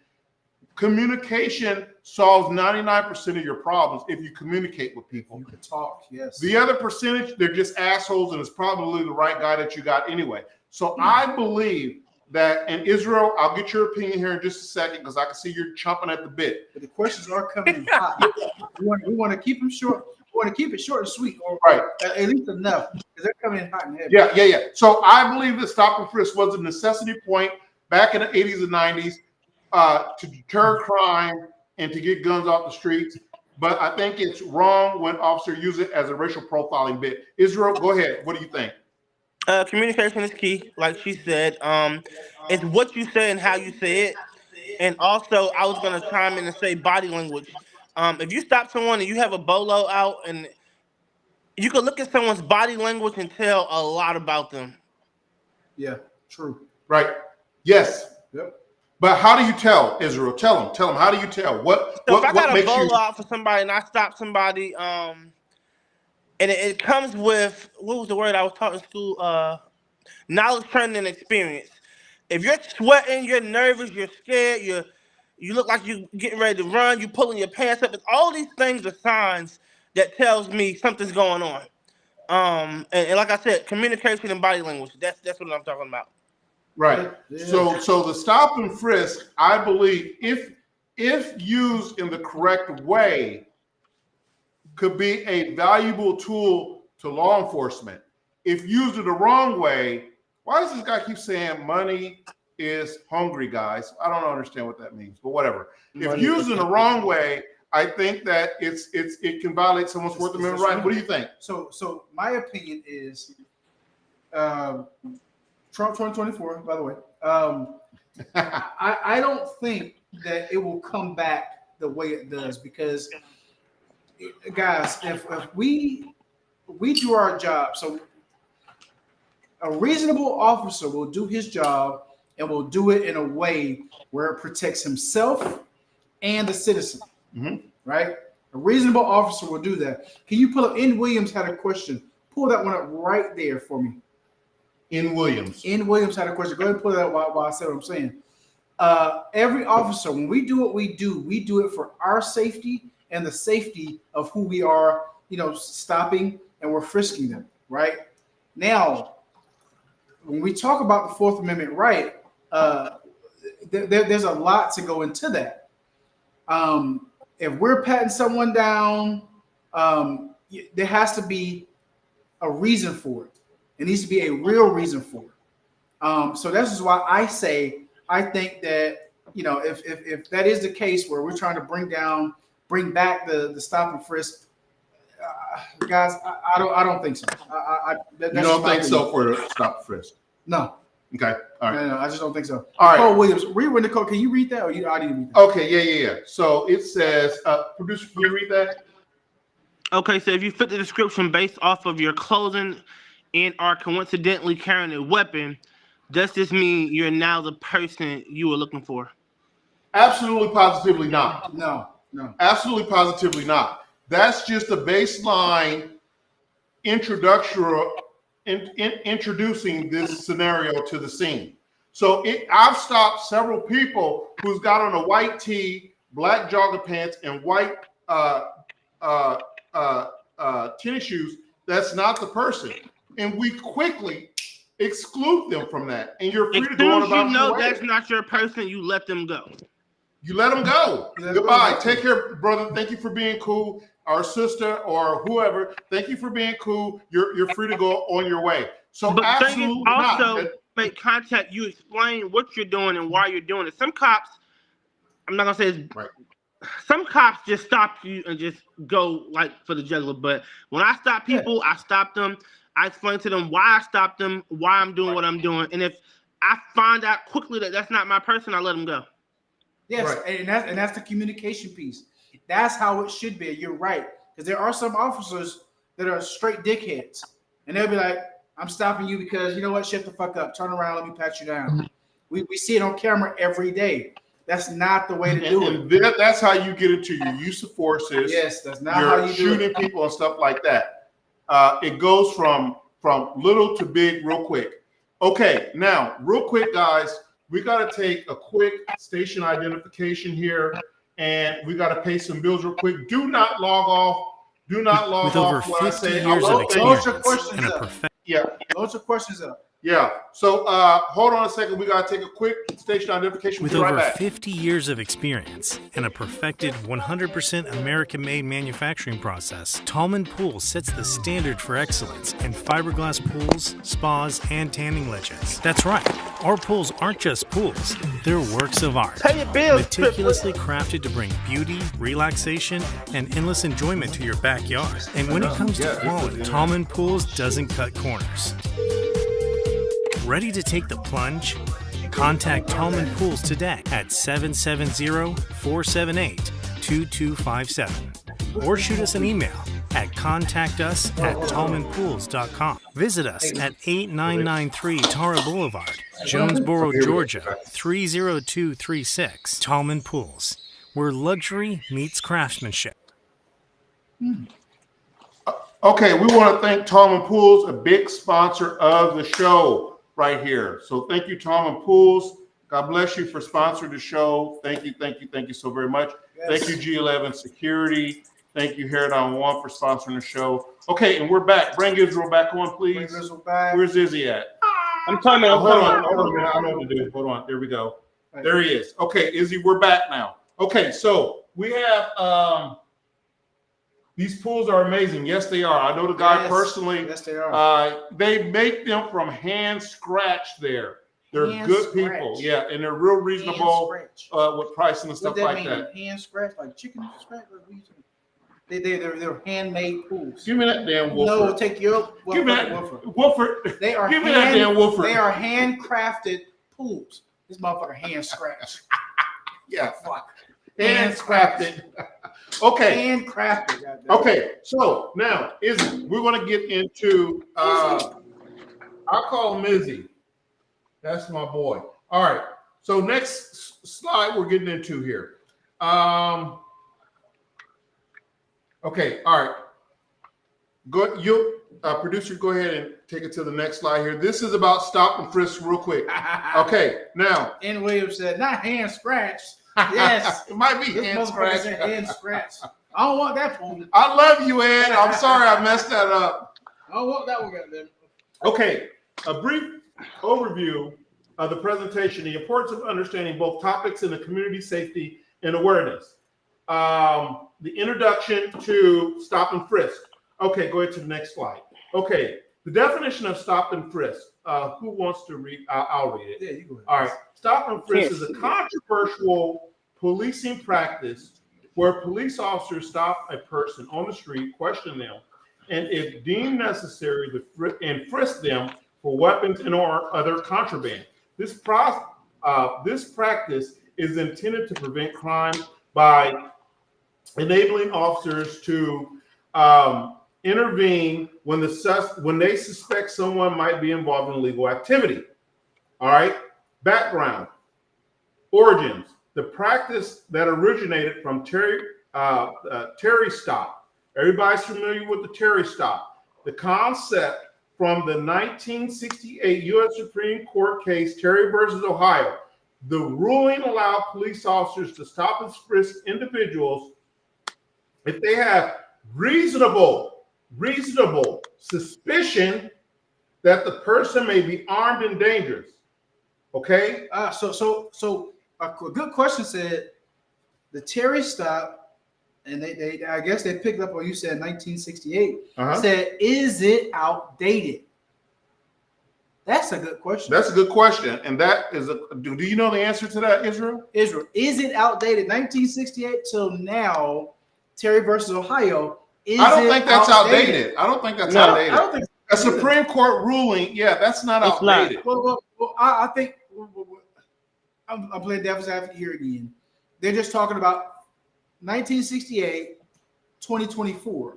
Communication solves 99% of your problems if you communicate with people. You can talk, yes. The other percentage, they're just assholes, and it's probably the right guy that you got anyway. So I believe that in Israel, I'll get your opinion here in just a second because I can see you're chomping at the bit. But the questions are coming in hot. We want to keep them short. We want to keep it short and sweet, or right? At least enough, because they're coming in hot and heavy. Yeah. So I believe that stop and frisk was a necessity point back in the 80s and 90s to deter crime and to get guns off the streets. But I think it's wrong when officers use it as a racial profiling bit. Israel, go ahead. What do you think? Communication is key, like she said. It's what you say and how you say it. And also, I was going to chime in and say body language. If you stop someone and you have a bolo out, and you can look at someone's body language and tell a lot about them. Yeah, true. Right. Yes. Yep. But how do you tell, Israel? Tell them. How do you tell? So if I got a bolo out for somebody and I stop somebody, and it comes with, what was the word I was taught in school? Knowledge, training, and experience. If you're sweating, you're nervous, you're scared, you look like you're getting ready to run, you're pulling your pants up. All these things are signs that tells me something's going on. And like I said, communication and body language. That's what I'm talking about. Right. Yeah. So the stop and frisk, I believe, if used in the correct way, could be a valuable tool to law enforcement. If used in the wrong way, why does this guy keep saying money is hungry, guys? I don't understand what that means, but whatever. If used in the wrong way, I think that it can violate someone's Fourth Amendment right. What do you think? So my opinion is, Trump 2024, by the way. I don't think that it will come back the way it does, because guys, if we do our job, so a reasonable officer will do his job and will do it in a way where it protects himself and the citizen, right? A reasonable officer will do that. Can you pull up? N. Williams had a question. Pull that one up right there for me. N. Williams had a question. Go ahead and pull that up while I say what I'm saying. Every officer, when we do what we do it for our safety and the safety of who we are, stopping, and we're frisking them, right? Now, when we talk about the Fourth Amendment right, there's a lot to go into that. If we're patting someone down, there has to be a reason for it. It needs to be a real reason for it. So this is why I say I think that if that is the case where we're trying to bring back the stop and frisk, guys, I don't think so. You don't think so for the stop and frisk? No. Okay. All right. No, I just don't think so. All right. Nicole Williams, read what Nicole. Can you read that, or I didn't read that? Okay. Yeah. So it says, producer, can you read that? Okay, so if you fit the description based off of your clothing and are coincidentally carrying a weapon, does this mean you're now the person you were looking for? Absolutely, positively not. No. Absolutely, positively not. That's just a baseline introducing this scenario to the scene. So I've stopped several people who's got on a white tee, black jogger pants, and white tennis shoes. That's not the person, and we quickly exclude them from that. And you're free to go on about your way. That's not your person, you let them go. You let them go. Goodbye. Take care, brother. Thank you for being cool. Our sister or whoever, thank you for being cool. You're free to go on your way. So but absolutely not. Also, make contact. You explain what you're doing and why you're doing it. Some cops, I'm not gonna say it's right. Some cops just stop you and just go like for the jugular. But when I stop people, I stop them. I explain to them why I stopped them, why I'm doing what I'm doing, and if I find out quickly that that's not my person, I let them go. Yes, right. and that's the communication piece. That's how it should be. You're right, because there are some officers that are straight dickheads, and they'll be like, "I'm stopping you because you know what? Shut the fuck up. Turn around. Let me pat you down." We see it on camera every day. That's not the way to do it. And that's how you get into your use of forces. Yes, that's not how you do it. Shooting people and stuff like that. It goes from little to big real quick. Okay, now real quick, guys. We got to take a quick station identification here, and we got to pay some bills real quick. Do not log off. Do not log with off. With over 50 years of experience and a profession. Yeah. Loads of questions up. Yeah. So hold on a second. We got to take a quick station identification. With over 50 years of experience and a perfected 100% American-made manufacturing process, Tallman Pools sets the standard for excellence in fiberglass pools, spas, and tanning ledges. That's right. Our pools aren't just pools. They're works of art. Pay your bills. Meticulously crafted to bring beauty, relaxation, and endless enjoyment to your backyard. And when it comes to quality, Tallman Pools doesn't cut corners. Ready to take the plunge? Contact Tallman Pools today at 770-478-2257 or shoot us an email at contactus@tallmanpools.com. Visit us at 8993 Tara Boulevard, Jonesboro, Georgia 30236. Tallman Pools, where luxury meets craftsmanship. Okay, we want to thank Tallman Pools, a big sponsor of the show. Right here. So thank you, Tallman Pools. God bless you for sponsoring the show. Thank you so very much. Yes. Thank you, G11 Security. Thank you, Herodon One, for sponsoring the show. Okay, and we're back. Bring Israel back on, please. Bring Israel back. Where's Izzy at? I'm coming. Hold on, man. I don't know what to do. Hold on. There we go. Right. There he is. Okay, Izzy, we're back now. Okay, so we have these pools are amazing. Yes, they are. I know the guy personally. Yes, they are. They make them from hand scratch there. They're good people. Yeah, and they're real reasonable with pricing and stuff like that. Hand scratch, like chicken scratch? They're handmade pools. Give me that damn woofer. No, take your give me that woofer. They are give me that damn woofer. They are handcrafted pools. This motherfucker hand scratch. Yeah, fuck. Hand scrafted. Okay. Handcrafted. Okay. So now we're going to get into. I call him Izzy. That's my boy. All right. So next slide we're getting into here. Okay. All right. Go. You producer, go ahead and take it to the next slide here. This is about stop and frisk real quick. Okay. Now. N. Williams said, not hand scratch. Yes, it might be hand scratch. Hand scratch. I don't want that one. I love you, Ed. I'm sorry I messed that up. I don't want that one, goddamn. Okay, a brief overview of the presentation: the importance of understanding both topics in the community safety and awareness. The introduction to stop and frisk. Okay, go ahead to the next slide. Okay, the definition of stop and frisk. Who wants to read? I'll read it. Yeah, you go ahead. All right. Stop and frisk is a controversial policing practice where police officers stop a person on the street, question them, and if deemed necessary, and frisk them for weapons and or other contraband. This practice is intended to prevent crime by enabling officers to intervene when they suspect someone might be involved in illegal activity. All right. Background. Origins. The practice that originated from Terry stop. Everybody's familiar with the Terry stop. The concept from the 1968 U.S. Supreme Court case Terry versus Ohio. The ruling allowed police officers to stop and frisk individuals if they have reasonable suspicion that the person may be armed and dangerous. Okay. So a good question said the Terry stop, and they I guess they picked up what you said 1968. Said, is it outdated? That's a good question. That's a good question, and that is do you know the answer to that, Israel? Israel, is it outdated? 1968 till now, Terry versus Ohio. I don't think that's outdated. I don't think that's outdated. I don't think a Supreme Court ruling, yeah, that's not outdated. Well, I think I'm playing devil's advocate here again. They're just talking about 1968, 2024.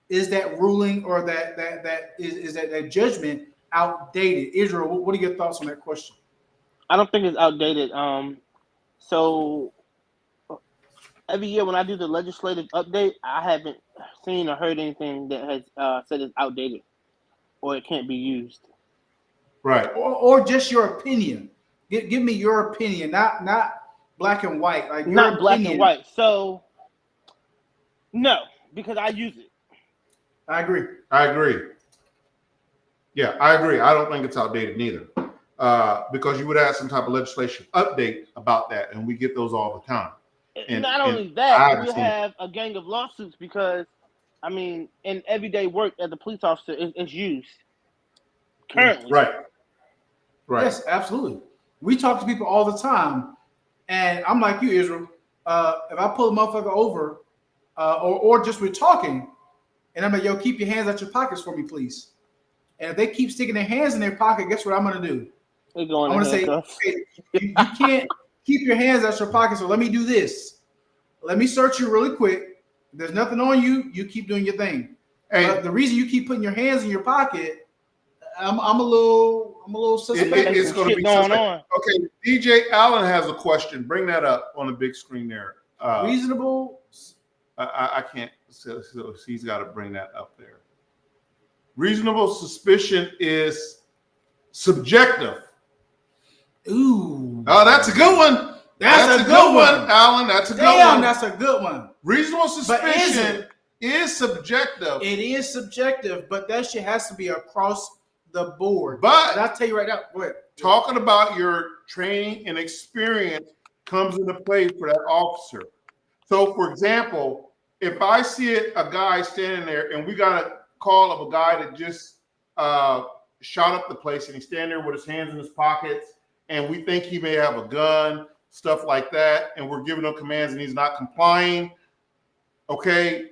Is that ruling or that judgment outdated? Israel, what are your thoughts on that question? I don't think it's outdated. So every year when I do the legislative update, I haven't seen or heard anything that has said it's outdated or it can't be used. Right. Or just your opinion. Give me your opinion, not black and white. Like not black and white. So no, because I use it. I agree. Yeah, I agree. I don't think it's outdated neither. Because you would have some type of legislation update about that, and we get those all the time. And not only that, we have a gang of lawsuits because, I mean, in everyday work as a police officer, it's used currently. Right. Yes, absolutely. We talk to people all the time, and I'm like you, Israel. If I pull a motherfucker over, or just we're talking, and I'm like, yo, keep your hands out your pockets for me, please. And if they keep sticking their hands in their pocket, guess what I'm going to do? I'm going to say, hey, you can't keep your hands out your pocket, so let me do this. Let me search you really quick. If there's nothing on you, you keep doing your thing. Hey, but the reason you keep putting your hands in your pocket, I'm a little suspect. It's going to be going on. Okay, DJ Allen has a question. Bring that up on the big screen there. Reasonable. I can't. So he's got to bring that up there. Reasonable suspicion is subjective. Ooh. Oh, that's a good one. That's a good one, Alan. That's a good one. That's a good one. Reasonable suspicion is subjective. It is subjective, but that shit has to be across the board. But I'll tell you right now, go ahead. Talking about your training and experience comes into play for that officer. So, for example, if I see a guy standing there and we got a call of a guy that just shot up the place and he's standing there with his hands in his pockets and we think he may have a gun, stuff like that, and we're giving him commands and he's not complying, okay,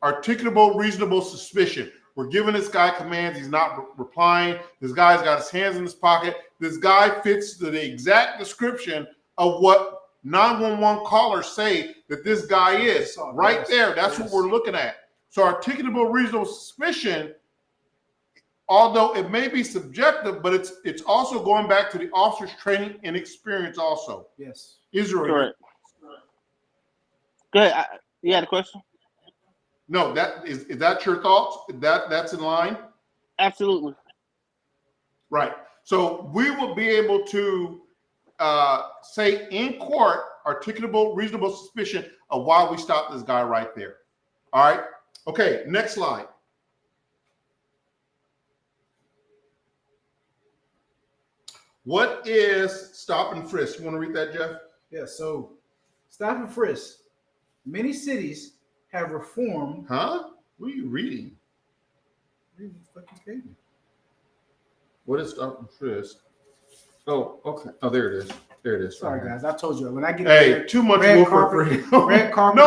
articulable reasonable suspicion. We're giving this guy commands, he's not replying. This guy's got his hands in his pocket. This guy fits the exact description of what 911 callers say that this guy is. Right there, that's what we're looking at. So articulable reasonable suspicion, although it may be subjective, but it's also going back to the officer's training and experience also. Yes. Israel. Correct. Go ahead. You had a question? No, that is that your thoughts? That's in line? Absolutely. Right. So we will be able to say in court, articulable reasonable suspicion of why we stopped this guy right there. All right. Okay, next slide. What is stop and frisk? You want to read that, Jeff? Yeah, so stop and frisk. Many cities have reformed. Huh? What are you reading? What is stop and frisk? Oh, okay. Oh, there it is. There it is. Sorry, guys. I told you when I get there, too much woofer for him. Red carpet.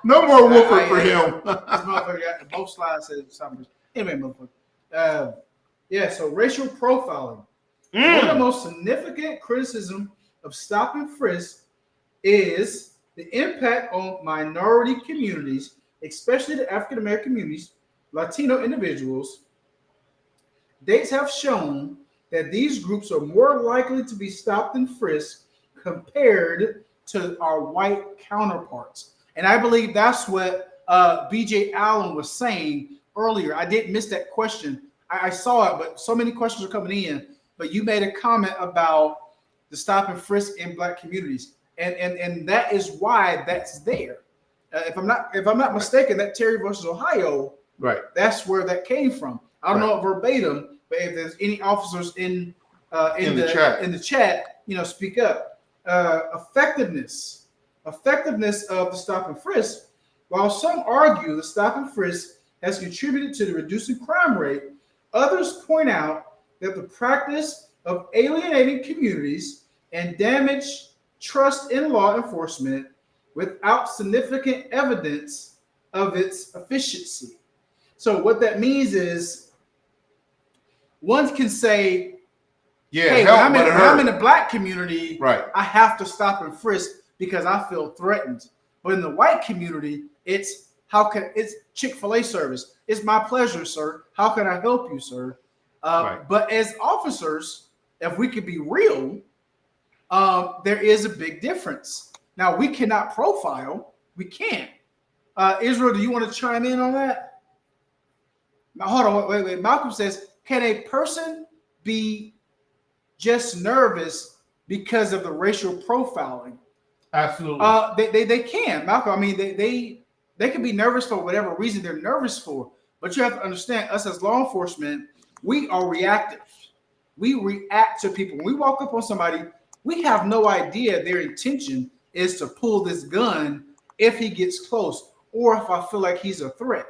No more woofer for him. This motherfucker got both slides said something. Anyway, motherfucker. Yeah, so racial profiling. One of the most significant criticism of stop and frisk is the impact on minority communities, especially the African American communities, Latino individuals. Dates have shown that these groups are more likely to be stopped and frisked compared to our white counterparts. And I believe that's what BJ Allen was saying earlier. I didn't miss that question. I saw it, but so many questions are coming in. But you made a comment about the stop and frisk in black communities, and that is why that's there. If I'm not mistaken, that Terry versus Ohio, right? That's where that came from. I don't know it verbatim, but if there's any officers in the chat, speak up. Effectiveness of the stop and frisk. While some argue the stop and frisk has contributed to the reducing crime rate, others point out that the practice of alienating communities and damage trust in law enforcement without significant evidence of its efficiency. So what that means is one can say, hey, when I'm in the black community, right, I have to stop and frisk because I feel threatened. But in the white community, it's Chick-fil-A service. It's my pleasure, sir. How can I help you, sir? But as officers, if we could be real, there is a big difference. Now, we cannot profile. We can't. Israel, do you want to chime in on that? Now, hold on. Wait. Malcolm says, can a person be just nervous because of the racial profiling? Absolutely. They can, Malcolm. I mean, they can be nervous for whatever reason they're nervous for. But you have to understand, us as law enforcement, we are reactive. We react to people. When we walk up on somebody, we have no idea their intention is to pull this gun if he gets close or if I feel like he's a threat.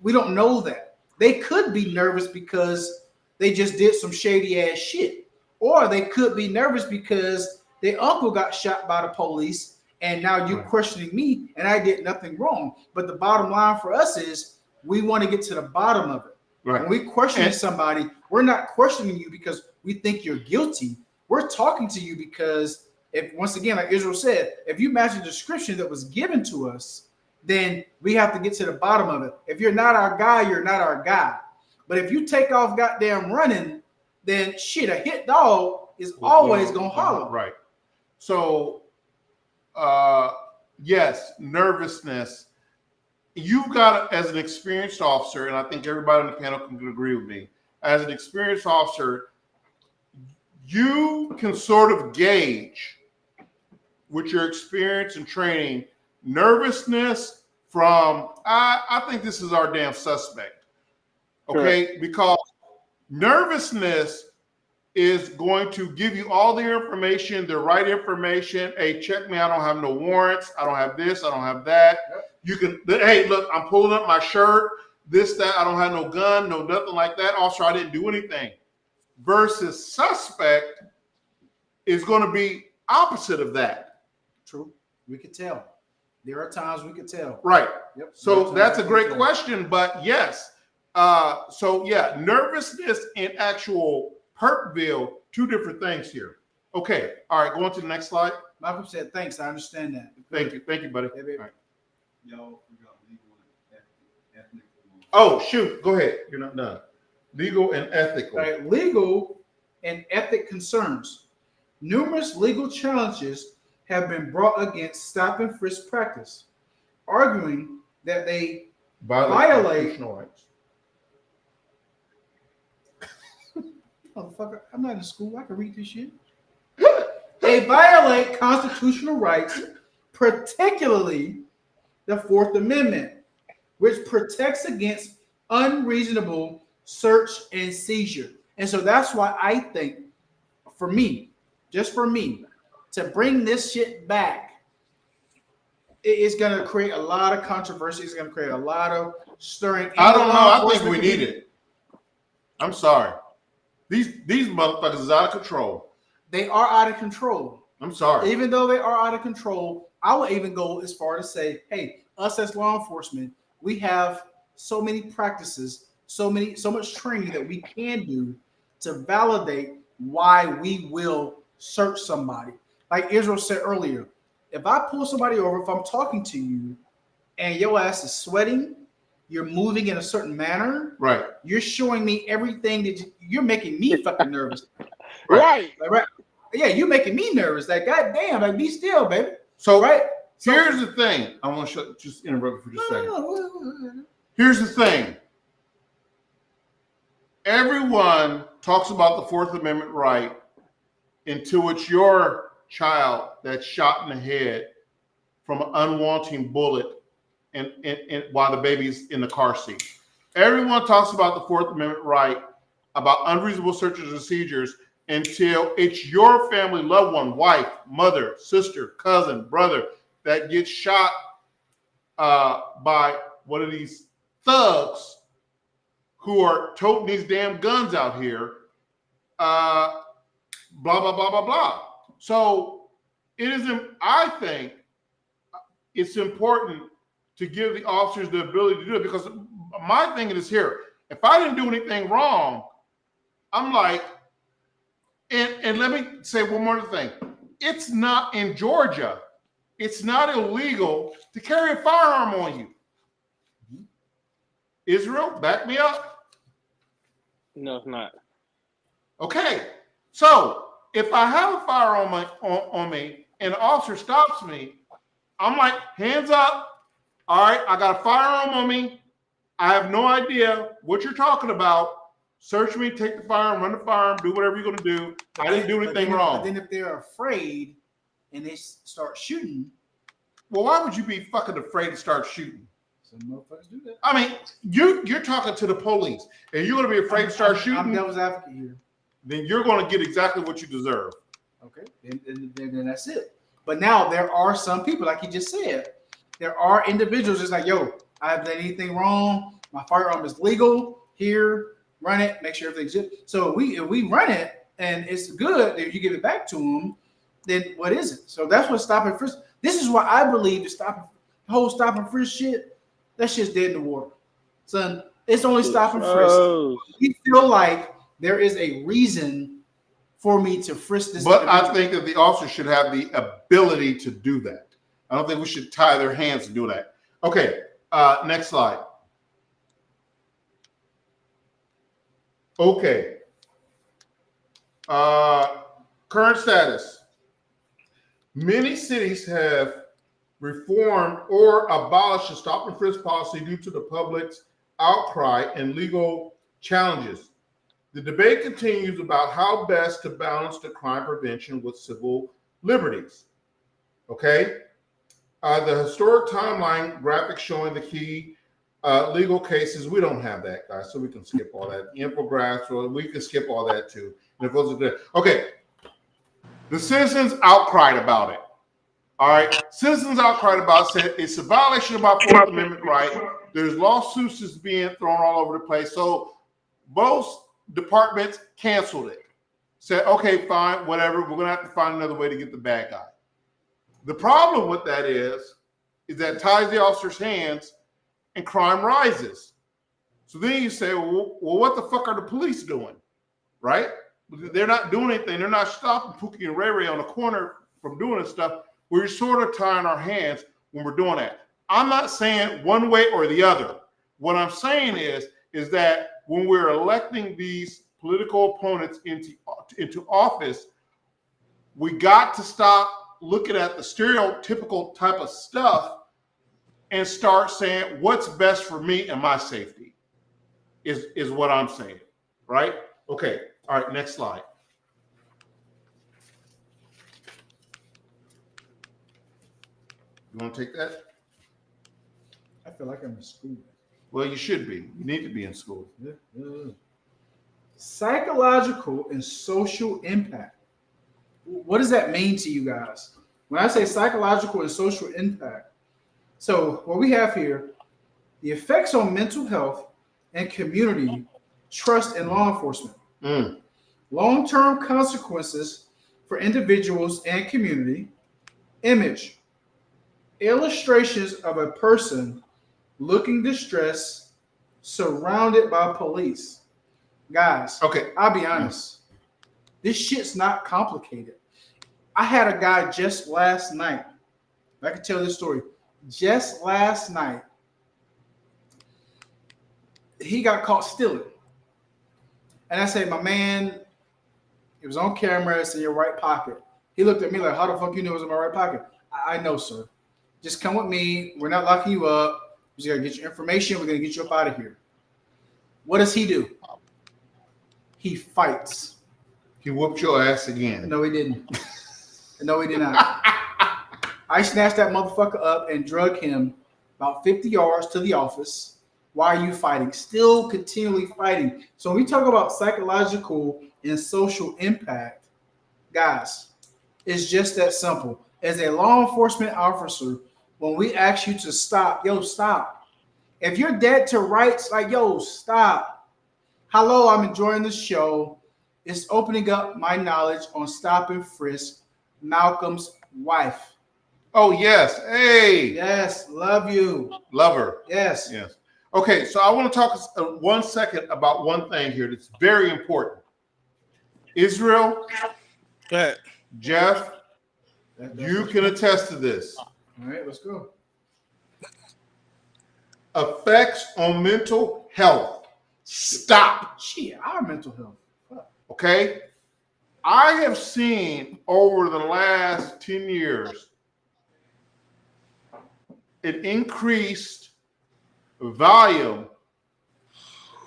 We don't know that. They could be nervous because they just did some shady ass shit. Or they could be nervous because their uncle got shot by the police and now you're questioning me and I did nothing wrong. But the bottom line for us is we want to get to the bottom of it. Right. When we question somebody, we're not questioning you because we think you're guilty. We're talking to you because once again, like Israel said, if you match the description that was given to us, then we have to get to the bottom of it. If you're not our guy, you're not our guy. But if you take off goddamn running, then shit, a hit dog is always going to holler. Right. So, yes, nervousness. You've got, as an experienced officer, and I think everybody on the panel can agree with me, as an experienced officer, you can sort of gauge with your experience and training nervousness from, I think this is our damn suspect. Okay? Sure. Because nervousness is going to give you all the information, the right information. Hey, check me. I don't have no warrants. I don't have this. I don't have that. You can, hey, look, I'm pulling up my shirt, this, that. I don't have no gun, no nothing like that. Officer, I didn't do anything. Versus suspect is going to be opposite of that. True. We could tell. There are times we could tell. Right. Yep. So that's a great question, but yes. So yeah, nervousness and actual Perkville, two different things here. Okay. All right. Going to the next slide. Malcolm said, thanks. I understand that. Thank you. Thank you, buddy. Yeah, all right. Y'all forgot legal and ethnic. Oh, shoot. Go ahead. You're not done. Legal and ethical. All right. Legal and ethic concerns. Numerous legal challenges have been brought against stop and frisk practice, arguing that they violate constitutional rights. Motherfucker, I'm not in school. I can read this shit. They violate constitutional rights, particularly the Fourth Amendment, which protects against unreasonable search and seizure. And so that's why I think, for me, just for me, to bring this shit back, it's going to create a lot of controversy. It's going to create a lot of stirring. I don't know. I think we need it. I'm sorry. These motherfuckers is out of control. They are out of control. I'm sorry. Even though they are out of control, I would even go as far to say, hey, us as law enforcement, we have so many practices so much training that we can do to validate why we will search somebody. Like Israel said earlier, if I pull somebody over, if I'm talking to you and your ass is sweating, you're moving in a certain manner, Right. You're showing me everything that you're making me fucking nervous. Right. Right. Yeah, you're making me nervous. Like, goddamn, like, be still, baby. So right. Here's the thing. I want to just interrupt for just a second. Here's the thing. Everyone talks about the Fourth Amendment right until it's your child that's shot in the head from an unwanted bullet and while the baby's in the car seat. Everyone talks about the Fourth Amendment right about unreasonable searches and seizures until it's your family loved one, wife, mother, sister, cousin, brother, that gets shot by one of these thugs who are toting these damn guns out here, blah, blah, blah, blah, blah. So it isn't, I think it's important to give the officers the ability to do it, because my thing is here, if I didn't do anything wrong, I'm like, and let me say one more thing. It's not in Georgia. It's not illegal to carry a firearm on you. Israel, back me up. No, it's not. Okay. So if I have a firearm on me and the officer stops me, I'm like, hands up. All right, I got a firearm on me. I have no idea what you're talking about. Search me, take the firearm, run the firearm, do whatever you're going to do. I didn't do anything wrong. But then if they're afraid and they start shooting. Well, why would you be fucking afraid to start shooting? Some motherfuckers do that. I mean, you're talking to the police, and you're going to be afraid to start shooting. I'm devil's advocate here. Then you're going to get exactly what you deserve. Okay, then that's it. But now there are some people, like you just said, there are individuals just like, yo, I haven't done anything wrong. My firearm is legal. Here, run it. Make sure everything's good. So if we run it and it's good, if you give it back to them, then what is it? So that's what stop and frisk. This is why I believe the whole stop and frisk shit. That shit's dead in the water, son. It's only stop and frisk. We feel like there is a reason for me to frisk this. But I think that the officer should have the ability to do that. I don't think we should tie their hands to do that. Okay, next slide. Okay. Current status. Many cities have reformed or abolished the stop and frisk policy due to the public's outcry and legal challenges. The debate continues about how best to balance the crime prevention with civil liberties. Okay? The historic timeline graphic showing the key legal cases, we don't have that, guys, so we can skip all that. Infographics, well, we can skip all that too. And it goes to the, okay. The citizens outcried about it. All right. Citizens outcried about it, said it's a violation of our Fourth Amendment right. There's lawsuits that's being thrown all over the place. So both departments canceled it. Said, okay, fine, whatever. We're going to have to find another way to get the bad guy. The problem with that is that ties the officer's hands and crime rises. So then you say, well, what the fuck are the police doing? Right? They're not doing anything. They're not stopping Pookie and Ray Ray on the corner from doing this stuff. We're sort of tying our hands when we're doing that. I'm not saying one way or the other. What I'm saying is that when we're electing these political opponents into office, we got to stop looking at the stereotypical type of stuff and start saying what's best for me and my safety is what I'm saying, right? Okay, all right, next slide. You want to take that? I feel like I'm in school. Well, you should be. You need to be in school. Psychological and social impact. What does that mean to you guys? When I say psychological and social impact, so what we have here, the effects on mental health and community trust in law enforcement, long-term consequences for individuals and community, image, illustrations of a person looking distressed, surrounded by police. Guys, Okay. I'll be honest. This shit's not complicated. I had a guy just last night. I can tell this story. Just last night, he got caught stealing. And I said, my man, it was on camera. It's in your right pocket. He looked at me like, how the fuck you know it was in my right pocket? I know, sir. Just come with me. We're not locking you up. We just got to get your information. We're going to get you up out of here. What does he do? He fights. He whooped your ass again. No, he didn't. No, he did not. I snatched that motherfucker up and drug him about 50 yards to the office. Why are you fighting? Still continually fighting. So when we talk about psychological and social impact, guys, it's just that simple. As a law enforcement officer, when we ask you to stop, yo, stop. If you're dead to rights, like, yo, stop. Hello, I'm enjoying the show. It's opening up my knowledge on Stop-and-Frisk, Malcolm's wife. Oh, yes. Hey. Yes, love you. Love her. Yes. Yes. Okay, so I want to talk 1 second about one thing here that's very important. Israel, Go ahead. Jeff, you can attest to this. All right, let's go. Effects on mental health. Stop. Shit, our mental health. Fuck. Okay? I have seen over the last 10 years an increased volume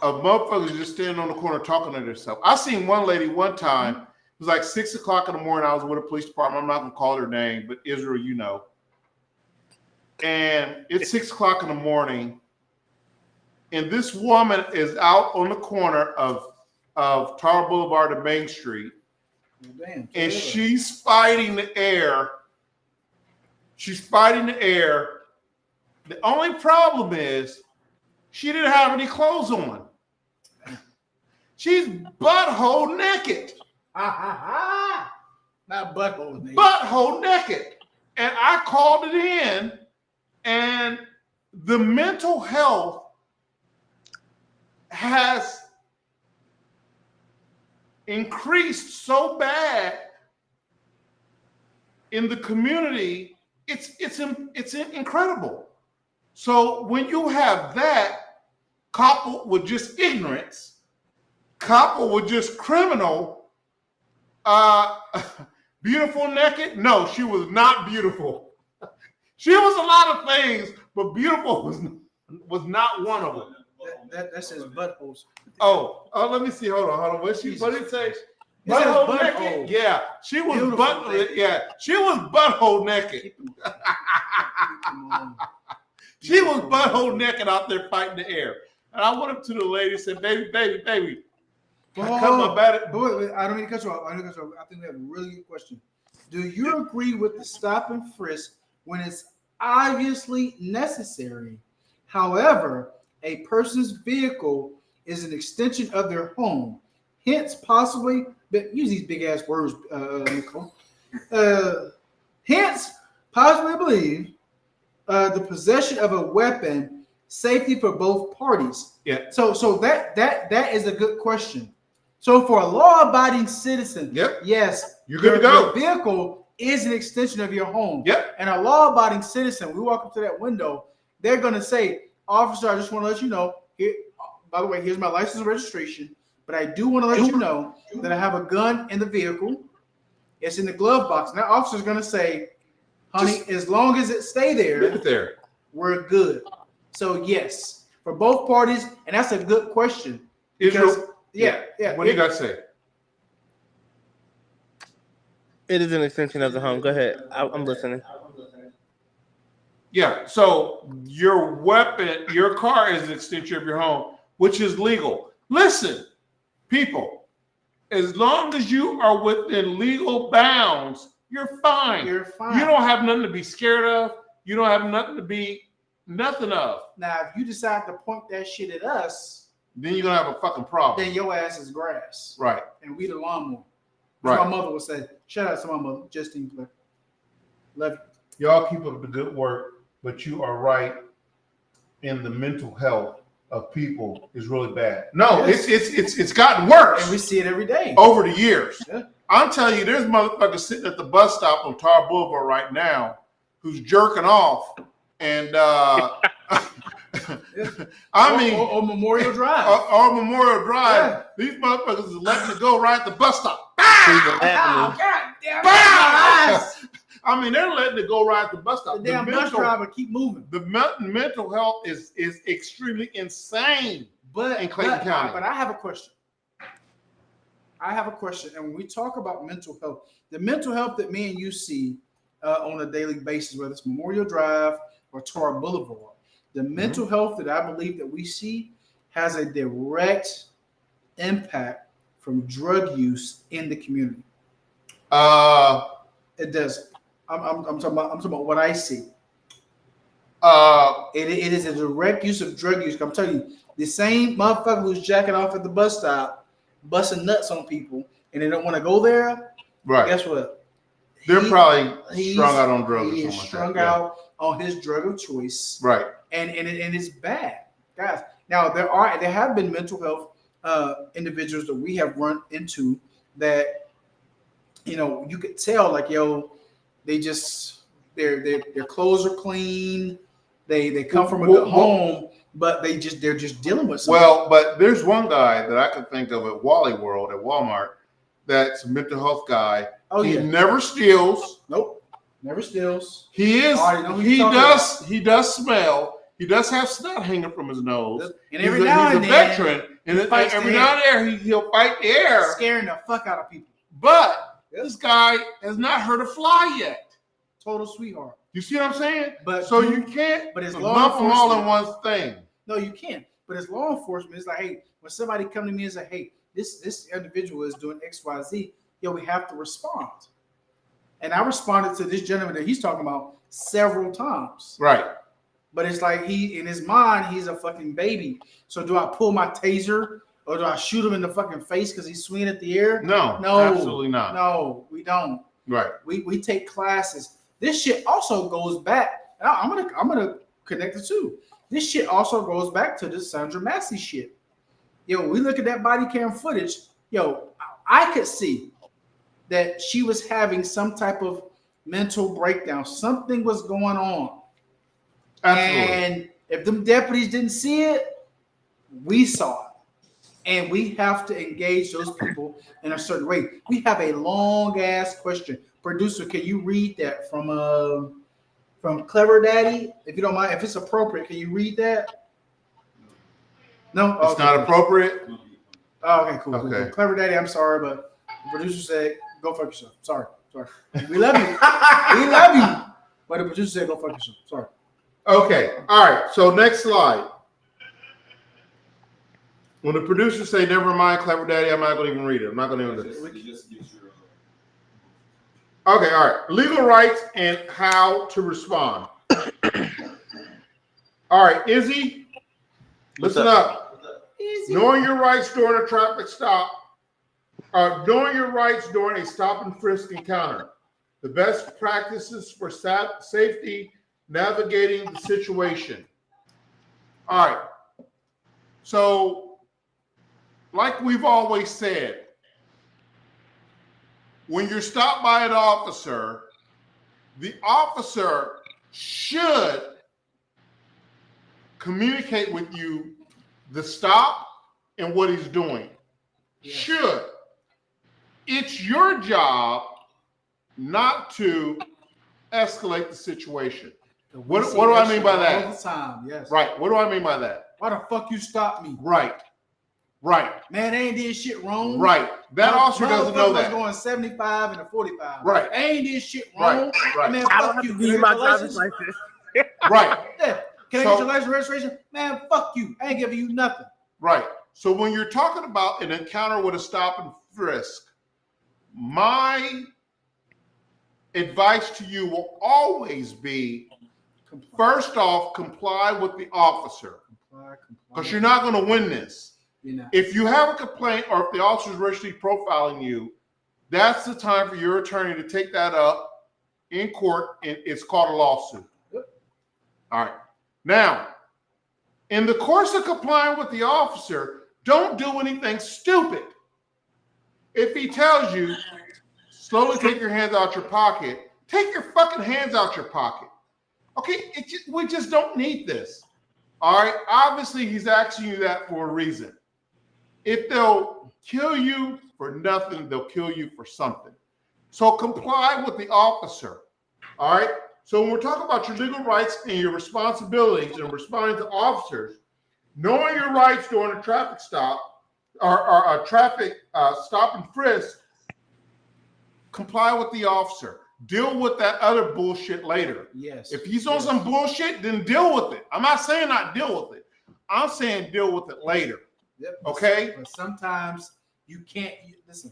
of motherfuckers just standing on the corner talking to themselves. I seen one lady one time, it was like 6 o'clock in the morning. I was with a police department. I'm not going to call her name, but Israel, you know. And it's 6 o'clock in the morning, and this woman is out on the corner of Tar Boulevard and Main Street, Damn, and she's fighting the air. She's fighting the air. The only problem is she didn't have any clothes on. She's butthole naked. Not butthole naked. Butthole naked. And I called it in, and the mental health has increased so bad in the community. It's incredible. So when you have that coupled with just ignorance, coupled with just criminal, beautiful naked? No, she was not beautiful. She was a lot of things, but beautiful was not one of them. That says buttholes. Oh, let me see. Hold on. What did it say? Butthole Naked? naked. Yeah, she was Beautiful butthole. naked. Yeah, she was butthole naked. She was butthole naked out there fighting the air. And I went up to the lady and said, baby. I cut my bad. Boy, I don't mean to cut you off. I think we have a really good question. Do you agree with the stop and frisk when it's obviously necessary? However, a person's vehicle is an extension of their home. Hence, possibly, but use these big ass words, Nicole. Hence, possibly believe the possession of a weapon, safety for both parties. Yeah. So that is a good question. So for a law-abiding citizen, Yep. yes, You're good to go. Your vehicle is an extension of your home. Yep. And a law-abiding citizen, we walk up to that window, they're going to say, officer, I just want to let you know, here, by the way, here's my license and registration, but I do want to let you know that I have a gun in the vehicle. It's in the glove box. And that officer's going to say, honey, as long as it stay there, we're good. So yes, for both parties, and that's a good question. Because, yeah. What do you got to say? It is an extension of the home. Go ahead. I'm listening. Yeah, so your weapon, your car is an extension of your home, which is legal. Listen, people, as long as you are within legal bounds, you're fine. You're fine. You don't have nothing to be scared of. You don't have nothing to be nothing of. Now, if you decide to point that shit at us, Then you're going to have a fucking problem. then your ass is grass. Right. And we the lawnmower. Right. My mother would say, shout out to my mother, Justine Blair. Love you. Y'all keep up the good work, but you are right in the mental health of people is really bad. No, Yes. it's gotten worse. And we see it every day. Over the years. Yeah. I'm telling you, there's motherfuckers sitting at the bus stop on Tar Boulevard right now who's jerking off. And I mean, or Memorial Drive. Or Memorial Drive. Yeah. These motherfuckers is letting it go right at the bus stop. Cleveland Oh, Avenue. God damn Bah! it. I mean, they're letting it go right at the bus stop. The damn bus driver keep moving. The mental health is extremely insane in Clayton County. But I have a question. And when we talk about mental health, the mental health that me and you see on a daily basis, whether it's Memorial Drive or Tar Boulevard, the mental health that I believe that we see has a direct impact from drug use in the community. It does. I'm talking about what I see. It is a direct use of drug use. I'm telling you, the same motherfucker who's jacking off at the bus stop, busting nuts on people, and they don't want to go there. Right. Guess what? They're probably strung out on drugs. He is strung out on his drug of choice. Right. And it's bad, guys. Now there have been mental health individuals that we have run into that, you could tell like, they just their clothes are clean, they come from a good home, but they're just dealing with something. Well, but there's one guy that I can think of at Wally World at Walmart that's a mental health guy. Oh, he yeah. never steals. Nope, never steals. He is. I already know who He you're does. talking He does smell. He does have snot hanging from his nose. And every now and he's a then, veteran, and he fights every the now and then he'll fight the air. scaring the fuck out of people. But this guy has not hurt a fly yet. Total sweetheart. You see what I'm saying? But so you can't but it's lump them all in enforcement. one thing. No, you can't. But as law enforcement, it's like, hey, when somebody come to me and say, hey, this individual is doing X, Y, Z, we have to respond. And I responded to this gentleman that he's talking about several times. Right. But it's like in his mind, he's a fucking baby. So do I pull my taser or do I shoot him in the fucking face because he's swinging at the air? No, absolutely not. No, we don't. Right. We take classes. This shit also goes back. I'm gonna connect the two. This shit also goes back to the Sandra Massey shit. We look at that body cam footage. I could see that she was having some type of mental breakdown. Something was going on. Absolutely. And if them deputies didn't see it, we saw it. And we have to engage those people in a certain way. We have a long ass question. Producer, can you read that from Clever Daddy? If you don't mind, if it's appropriate, can you read that? No, it's not appropriate. Oh, okay, cool. Okay. Cool. Clever Daddy, I'm sorry, but the producer said, "Go fuck yourself." Sorry. We love you. We love you. But the producer said, "Go fuck yourself." Sorry. Okay. All right. So next slide. When the producers say, "Never mind, Clever Daddy," I'm not going to even read it. I'm not going to even. Okay. All right. Legal rights and how to respond. All right, Izzy, listen up. Knowing your rights during a traffic stop. Knowing your rights during a stop and frisk encounter. The best practices for safety navigating the situation. All right. So, like we've always said, when you're stopped by an officer, the officer should communicate with you the stop and what he's doing. Yes. Should. It's your job not to escalate the situation. What do I mean by that? All the time, yes. Right. What do I mean by that? Why the fuck you stop me? Right. Man, they ain't did shit wrong. Right. That officer doesn't know that. Going 75 and a 45. Right. They ain't did shit wrong. Right. Man, I don't have to give you my driver's license. Right. Yeah. Can I get your license registration? Man, fuck you. I ain't giving you nothing. Right. So when you're talking about an encounter with a stop and frisk, my advice to you will always be, first off, comply with the officer. Because you're not going to win this. If you have a complaint or if the officer is racially profiling you, that's the time for your attorney to take that up in court, and it's called a lawsuit. All right. Now, In the course of complying with the officer, don't do anything stupid. If he tells you, slowly take your hands out your pocket, take your fucking hands out your pocket. Okay, we just don't need this. All right, obviously he's asking you that for a reason. If they'll kill you for nothing, they'll kill you for something. So comply with the officer. All right. So when we're talking about your legal rights and your responsibilities and responding to officers, knowing your rights during a traffic stop or a traffic stop and frisk, comply with the officer. Deal with that other bullshit later. Yes. If he's on some bullshit, then deal with it. I'm not saying not deal with it. I'm saying deal with it later. Yep. Okay. But sometimes you can't. Listen,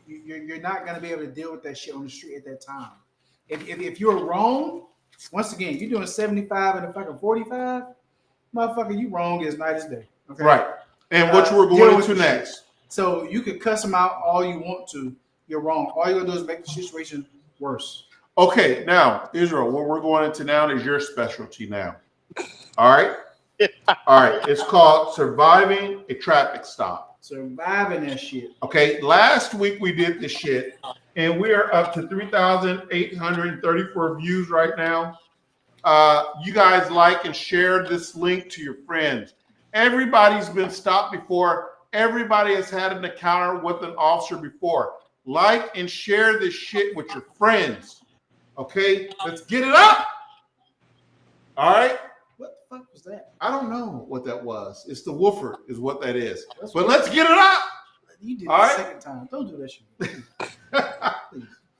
you're not gonna be able to deal with that shit on the street at that time. If you're wrong, once again, you're doing 75 and a fucking 45, motherfucker, you wrong as night as day. Okay? Right. And what we're going into next. So you can cuss them out all you want to. You're wrong. All you're gonna do is make the situation worse. Okay, now, Israel, what we're going into now is your specialty now. All right? All right. It's called surviving a traffic stop. Surviving that shit. Okay, last week we did this shit, and we are up to 3,834 views right now. You guys like and share this link to your friends. Everybody's been stopped before. Everybody has had an encounter with an officer before. Like and share this shit with your friends. Okay, let's get it up. All right. What the fuck was that? I don't know what that was. It's the woofer is what that is. But let's get it up. You did all the right? second time. Don't do that shit. Please.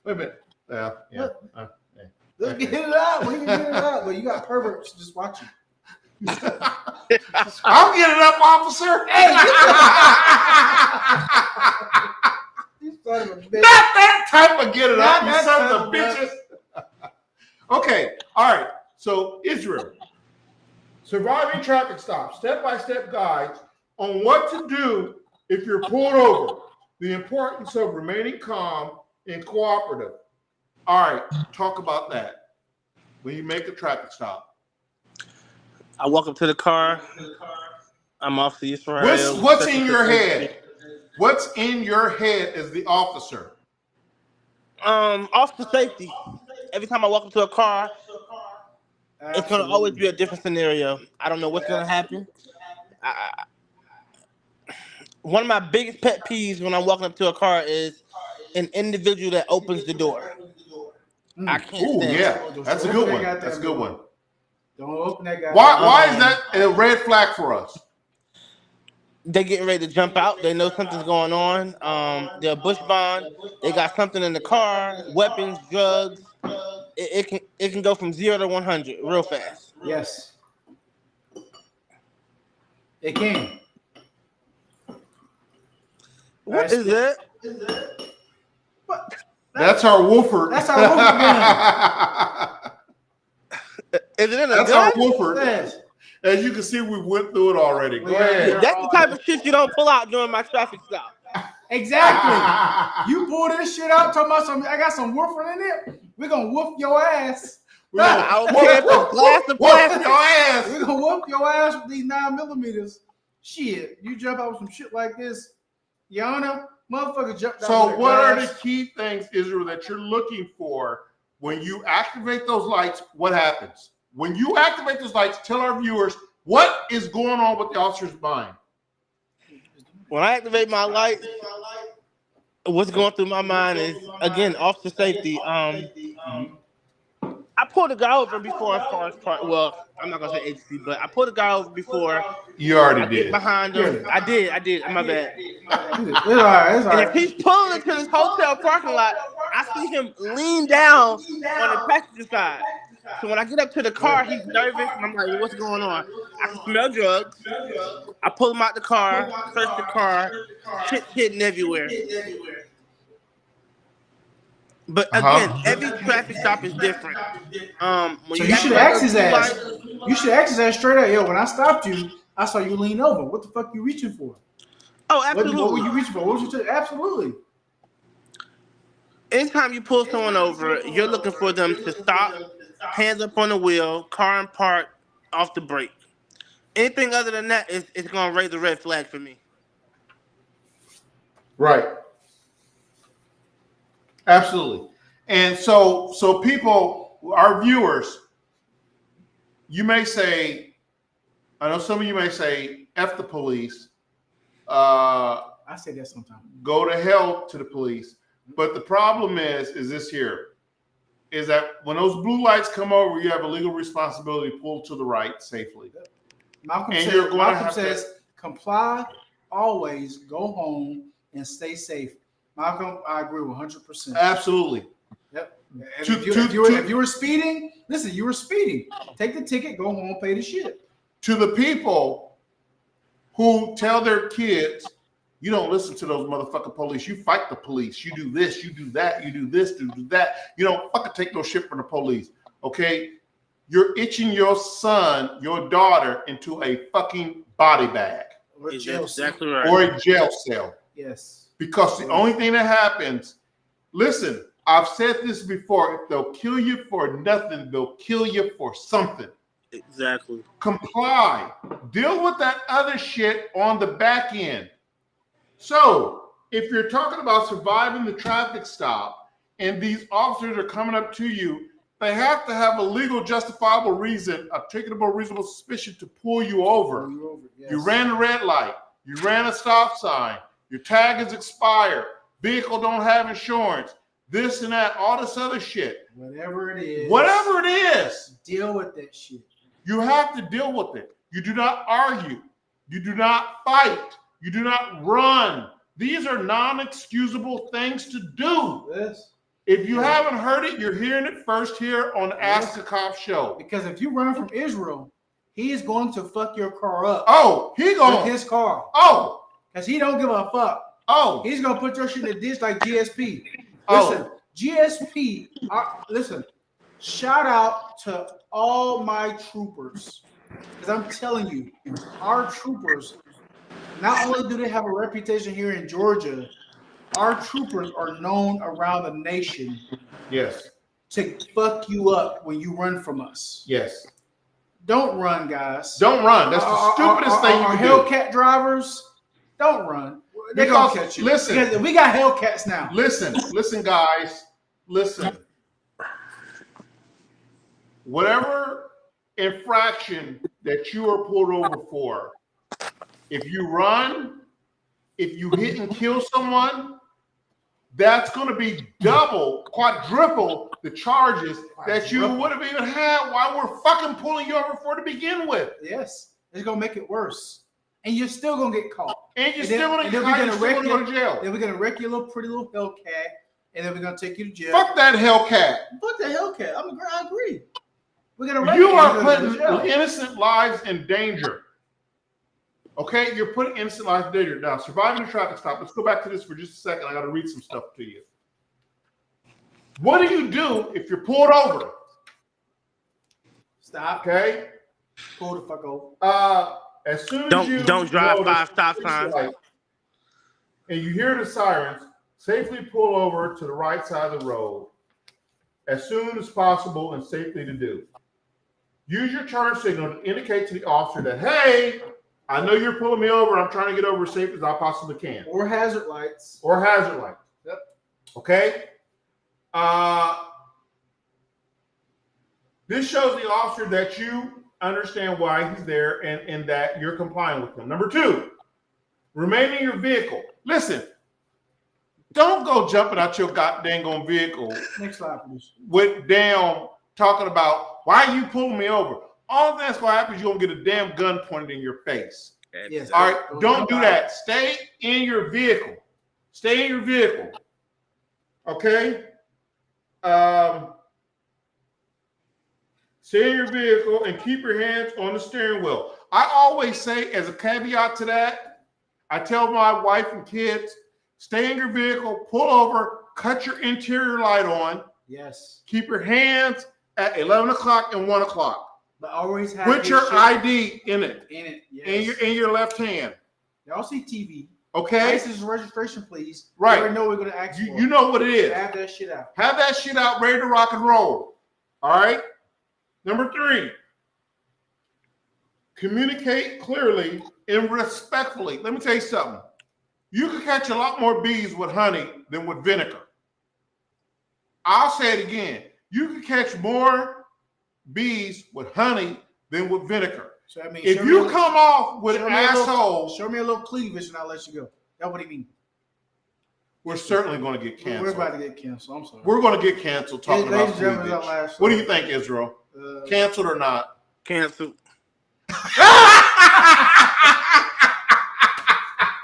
Wait a minute. Yeah. Let's get it up. We can get it up. But you got perverts just watching. I'll get it up, officer. Hey, you son of a bitch. Not that type of get it up, you Not sons that of bitches. Okay, all right. So Israel, surviving traffic stops, step-by-step guides on what to do if you're pulled over. The importance of remaining calm and cooperative. All right, talk about that. When you make a traffic stop. I walk up to the car. I'm Officer Israel. What's in your head? What's in your head as the officer? Officer safety. Every time I walk up to a car, it's going to always be a different scenario. I don't know what's going to happen. One of my biggest pet peeves when I'm walking up to a car is an individual that opens the door. I can't stand it. That's a good one. That's a good one. Don't open that guy. Why is that a red flag for us? They getting ready to jump out. They know something's going on. They're bush bond. They got something in the car, weapons, drugs. It can go from 0 to 100 real fast. Yes. It can. What is that? What? That's our woofer. That's our woofer gun. Is it in a That's gun? our woofer. Yes. As you can see, we went through it already. Go ahead. That's the type of shit you don't pull out during my traffic stop. Exactly. You pull this shit out, talking about I got some woofer in it. We're gonna whoop your ass. I don't care if it's glass or plastic. Your ass. We're gonna whoop your ass with these 9mm. Shit, you jump out with some shit like this, Your Honor, motherfucker jumped out. So what are the key things, Israel, that you're looking for when you activate those lights? What happens? When you activate those lights, tell our viewers what is going on with the officer's mind. When I activate my lights, what's going through my mind is, again, officer safety. I pulled a guy over before as far as part. Well, I'm not gonna say agency, but I pulled a guy over before. You already Get did. behind him. I did. My bad. It's all right. And if he's pulling into this hotel parking lot, I see him lean down on the passenger side. So when I get up to the car, he's nervous, and I'm like, "What's going on?" I can smell drugs. I pull him out the car, search the car, shit hidden everywhere. But again, every traffic stop is different. When So you should ask his ass. You should ask his ass straight up. Yo, when I stopped you, I saw you lean over. What the fuck you reaching for? Oh, absolutely. What were you reaching for? What was you absolutely? Anytime you pull someone over, you're looking for them to stop, hands up on the wheel, car in park, off the brake. Anything other than that is it's gonna raise a red flag for me. Right. Absolutely. And so people, our viewers, you may say, I know some of you may say, F the police. I say that sometimes. Go to hell to the police. But the problem is this here, is that when those blue lights come over, you have a legal responsibility to pull to the right safely. Malcolm And says, you're going to Malcolm have says to, comply, always go home and stay safe. Malcolm, I agree 100%. absolutely. Yep. And To- if you were speeding, listen, you were speeding. Take the ticket, go home, pay the shit. To the people who tell their kids, you don't listen to those motherfucking police. You fight the police. You do this, you do that, you do this, you do that. You don't fucking take no shit from the police. Okay? You're itching your son, your daughter into a fucking body bag. Or Is jail exactly cell. right. Or a jail cell. Yes. Because the only thing that happens, listen, I've said this before, if they'll kill you for nothing, they'll kill you for something. Exactly. Comply. Deal with that other shit on the back end. So if you're talking about surviving the traffic stop and these officers are coming up to you, they have to have a legal justifiable reason, a ticketable reasonable suspicion to pull you over. Yes. You ran a red light. You ran a stop sign. Your tag is expired. Vehicle don't have insurance. This and that, all this other shit. Whatever it is. Whatever it is, Deal with that shit. you have to deal with it. You do not argue. You do not fight. You do not run. These are non-excusable things to do. Yes. If you haven't heard it, you're hearing it first here on the Ask a Cop show. Because if you run from Israel, he is going to fuck your car up. Oh, he With going. his car. Oh, Because he don't give a fuck. oh, He's going to put your shit in the ditch like GSP. Oh. Listen, GSP, listen, shout out to all my troopers. Because I'm telling you, our troopers, not only do they have a reputation here in Georgia, our troopers are known around the nation yes, to fuck you up when you run from us. yes. Don't run, guys. Don't run. That's the stupidest thing you Our can do. Hellcat drivers, don't run. They're Because, gonna catch you. listen. Because we got Hellcats now. Listen, guys. Listen. Whatever infraction that you are pulled over for, if you run, if you hit and kill someone, that's going to be double, quadruple the charges that you would have even had while we're fucking pulling you over for to begin with. Yes, it's gonna make it worse, and you're still gonna get caught. And you're still going to then go to jail. Then we're gonna wreck your little pretty little Hellcat, and then we're gonna take you to jail. Fuck that Hellcat. Fuck the Hellcat. I agree. We're gonna wreck You it, are and we're gonna putting go to jail. innocent lives in danger. Okay, you're putting innocent lives in danger. Now, surviving a traffic stop. Let's go back to this for just a second. I got to read some stuff to you. What do you do if you're pulled over? Stop. Okay. Pull the fuck over. As soon as you Don't drive notice 5 stop the signs. light and you hear the sirens, safely pull over to the right side of the road as soon as possible and safely to do. Use your turn signal to indicate to the officer that, hey, I know you're pulling me over. I'm trying to get over as safe as I possibly can. Or hazard lights. Or hazard light. Yep. Okay. This shows the officer that you understand why he's there and that you're complying with him. Number 2, remain in your vehicle. Listen, don't go jumping out your goddamn vehicle Next slide, please. with damn talking about why are you pulling me over. All that's going to happen is you're going to get a damn gun pointed in your face. Yes. All right, don't do that. Stay in your vehicle. Stay in your vehicle. Okay? Stay in your vehicle and keep your hands on the steering wheel. I always say, as a caveat to that, I tell my wife and kids, stay in your vehicle, pull over, cut your interior light on, Yes. keep your hands at 11 o'clock and 1 o'clock. But always have Put your ID in it, in it. Yes. in your left hand. Y'all see TV. Okay? License registration, please. Right. You already know we're gonna ask for. You know what it is. Have that shit out. Have that shit out, ready to rock and roll. All right? Number 3. communicate clearly and respectfully. Let me tell you something. You can catch a lot more bees with honey than with vinegar. I'll say it again. You can catch more bees with honey than with vinegar. So I mean, if you come off with an asshole, show me a little cleavage and I'll let you go. That's what he mean. We're certainly going to get canceled. We're about to get canceled. I'm sorry. We're going to get canceled talking about cleavage. What do you think, Israel? Canceled or not? Canceled.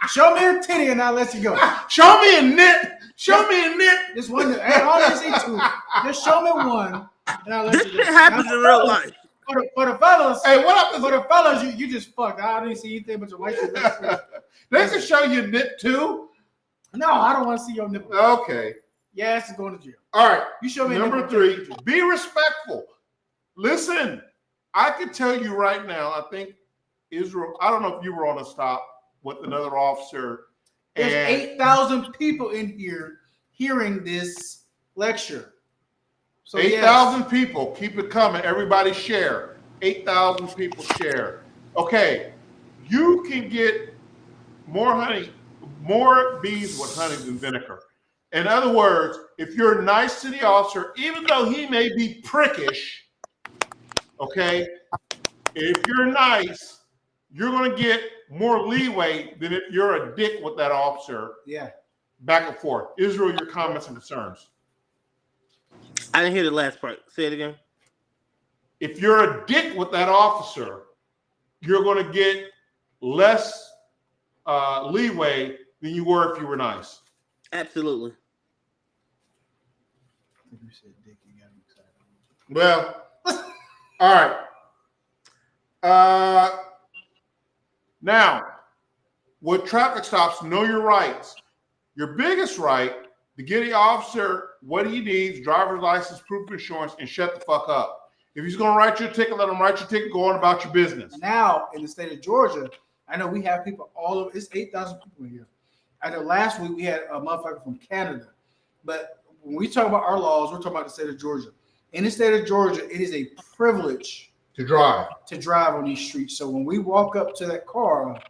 Show me a titty and I'll let you go. Show me a nip. Show me a nip. Just one. I don't see two. Just show me one and I'll let you go. This shit happens in real life. For the fellas, hey, what happens? For the fellas, you just fucked. I didn't see anything but your license. They can show you a nip too. No, I don't want to see your nipple. Okay. Yeah, it's going to jail. All right. You show me number 3. Be respectful. Listen, I can tell you right now. I think Israel. I don't know if you were on a stop with another officer. There's 8,000 people in here hearing this lecture. So 8,000 people. Keep it coming. Everybody share. 8,000 people share. Okay. You can get more honey, more bees with honey than vinegar. In other words, if you're nice to the officer, even though he may be prickish, okay, if you're nice, you're going to get more leeway than if you're a dick with that officer. Yeah. Back and forth. Israel, your comments and concerns. I didn't hear the last part. Say it again. If you're a dick with that officer, you're going to get less leeway than you were if you were nice. Absolutely. Well, all right. Now, with traffic stops, know your rights. Your biggest right to get the officer what he needs, driver's license, proof of insurance, and shut the fuck up. If he's going to write you a ticket, let him write your ticket, go on about your business. Now, in the state of Georgia, I know we have people all over. It's 8,000 people in here. I know last week we had a motherfucker from Canada. But when we talk about our laws, we're talking about the state of Georgia. In the state of Georgia, it is a privilege to drive on these streets. So when we walk up to that car,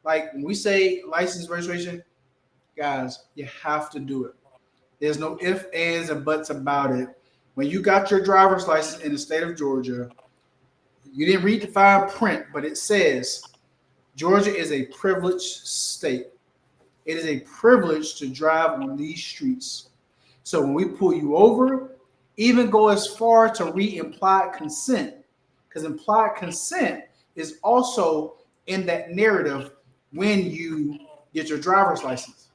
like when we say license, registration, guys, you have to do it. There's no ifs, ands, and buts about it. When you got your driver's license in the state of Georgia, you didn't read the fine print, but it says Georgia is a privileged state. It is a privilege to drive on these streets. So when we pull you over, even go as far to read implied consent, because implied consent is also in that narrative when you get your driver's license.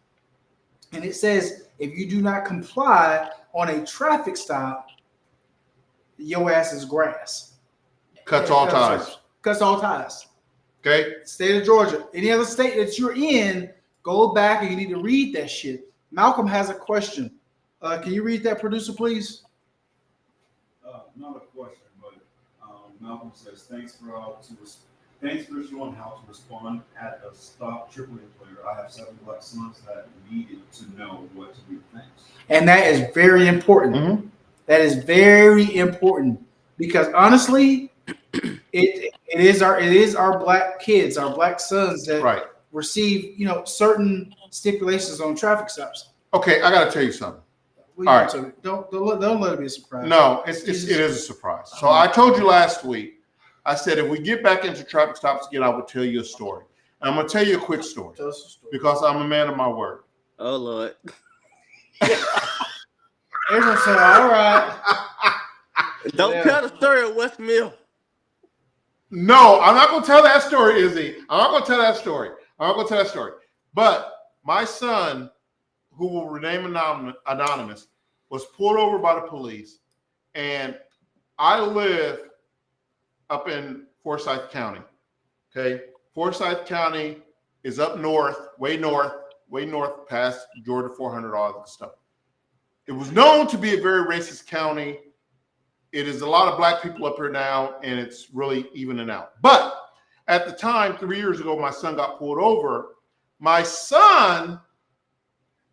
And it says if you do not comply on a traffic stop, your ass is grass. Cuts all ties. Cuts all ties. Okay. State of Georgia. Any other state that you're in, go back and you need to read that shit. Malcolm has a question. Can you read that, producer, please? Not a question, but Malcolm says, thanks for showing how to respond at a stop AAA player. I have 7 black sons that needed to know what to do. Thanks. And that is very important. Mm-hmm. That is very important because honestly, it is our black kids, our black sons that receive certain stipulations on traffic stops. Okay, I got to tell you something. All right. Don't let it be a surprise. No, it is a surprise. So I told you last week, I said if we get back into traffic stops again, I would tell you a story. And I'm going to tell you a quick story. Tell us a story. Because I'm a man of my word. Oh, Lord. Everyone said, all right. Don't tell the story of West Mill. No, I'm not going to tell that story, Izzy. I'm not going to tell that story. But my son, who will remain anonymous, was pulled over by the police. And I live up in Forsyth County. Okay. Forsyth County is up north, way north past Georgia 400, all that stuff. It was known to be a very racist county. It is a lot of black people up here now, and it's really evening out. But at the time, 3 years ago, my son got pulled over. My son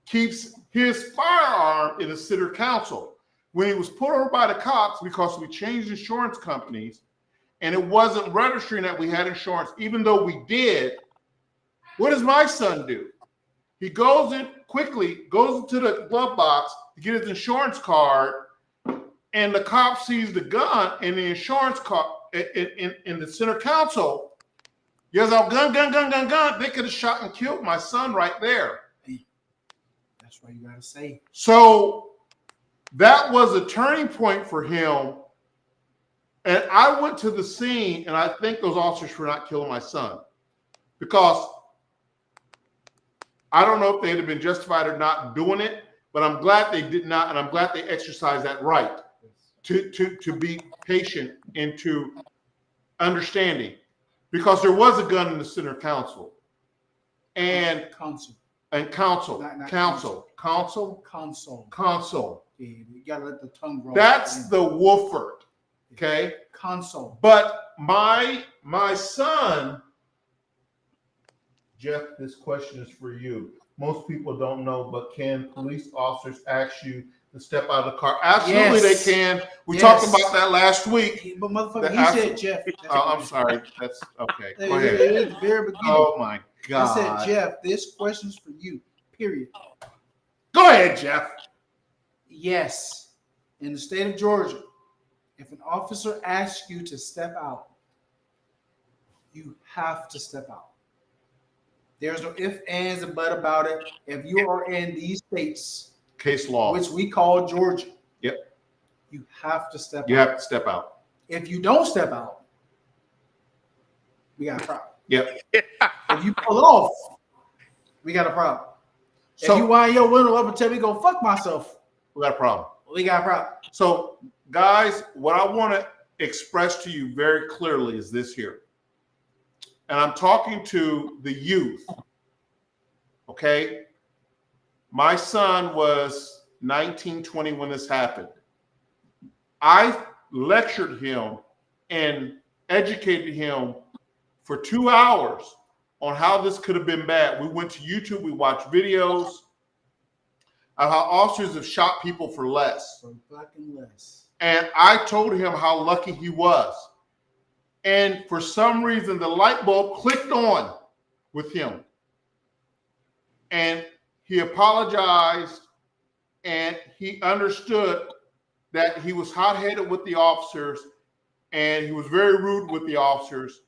keeps his firearm in the city council. When he was pulled over by the cops, because we changed insurance companies, and it wasn't registering that we had insurance, even though we did. What does my son do? He goes in quickly, goes into the glove box to get his insurance card, and the cop sees the gun in the insurance card in the center console. Yells out, gun, gun, gun, gun, gun. They could have shot and killed my son right there. That's why you gotta say. So that was a turning point for him. And I went to the scene, and I thank those officers for not killing my son, because I don't know if they'd have been justified or not doing it, but I'm glad they did not, and I'm glad they exercised that right to be patient and to understanding, because there was a gun in the center console. And Console. Console. Yeah, you gotta let the tongue roll. That's the Wolford. Okay. Console. But my son, Jeff, this question is for you. Most people don't know, but can police officers ask you to step out of the car? Absolutely, Yes. they can. We Yes. talked about that last week. But motherfucker, he said Jeff. I'm sorry. That's okay. Go It ahead. is very beginning. Oh my I God. said, Jeff, this question's for you. Period. Go ahead, Jeff. Yes. In the state of Georgia, if an officer asks you to step out, you have to step out. There's no ifs, ands, and but about it. If you are in these states, Case law. which we call Georgia, Yep. you have to step You out. have to step out. If you don't step out, we got a problem. Yep. If you pull off, we got a problem. So if you wind your window up and tell me go fuck myself, we got a problem. we got a problem. So, guys, what I want to express to you very clearly is this here. And I'm talking to the youth. Okay? My son was 19, 20 when this happened. I lectured him and educated him for 2 hours on how this could have been bad. We went to YouTube, we watched videos of how officers have shot people for less. For fucking less. And I told him how lucky he was. And for some reason, the light bulb clicked on with him. And he apologized, and he understood that he was hot-headed with the officers, and he was very rude with the officers,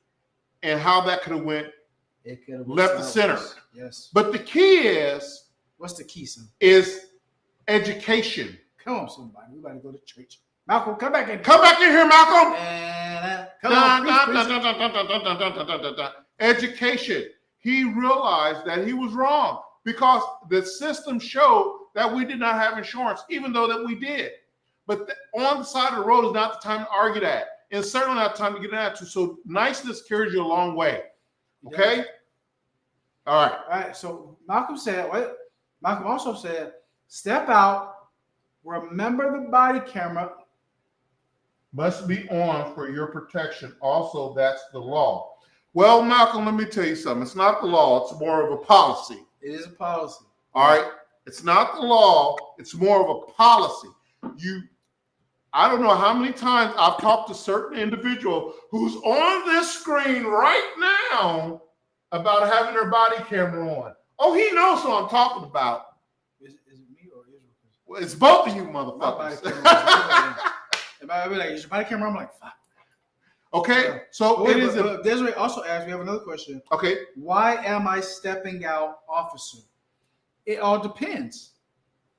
and how that could have went It could have left the center. Yes. But the key is What's the key, son? education. Come on, somebody. We about to go to church. Malcolm, come back in. Come back in here, Malcolm. And come on, preach. Education. He realized that he was wrong because the system showed that we did not have insurance, even though that we did. But on the side of the road is not the time to argue that. And certainly not the time to get an attitude. So niceness carries you a long way. Okay? All right. All right. So Malcolm also said, step out, remember the body camera. Must be on for your protection. Also, that's the law. Well, Malcolm, let me tell you something. It's not the law. It's more of a policy. It is a policy. All right? It's not the law. It's more of a policy. I don't know how many times I've talked to certain individual who's on this screen right now about having their body camera on. Oh, he knows who I'm talking about. Is it me or Israel? Well, it's both of you My body motherfuckers. camera. Everybody be like, is your body camera? I'm like, fuck. Okay, so Wait, it is. but Desiree also asked, we have another question. Okay, Why am I stepping out, officer? It all depends.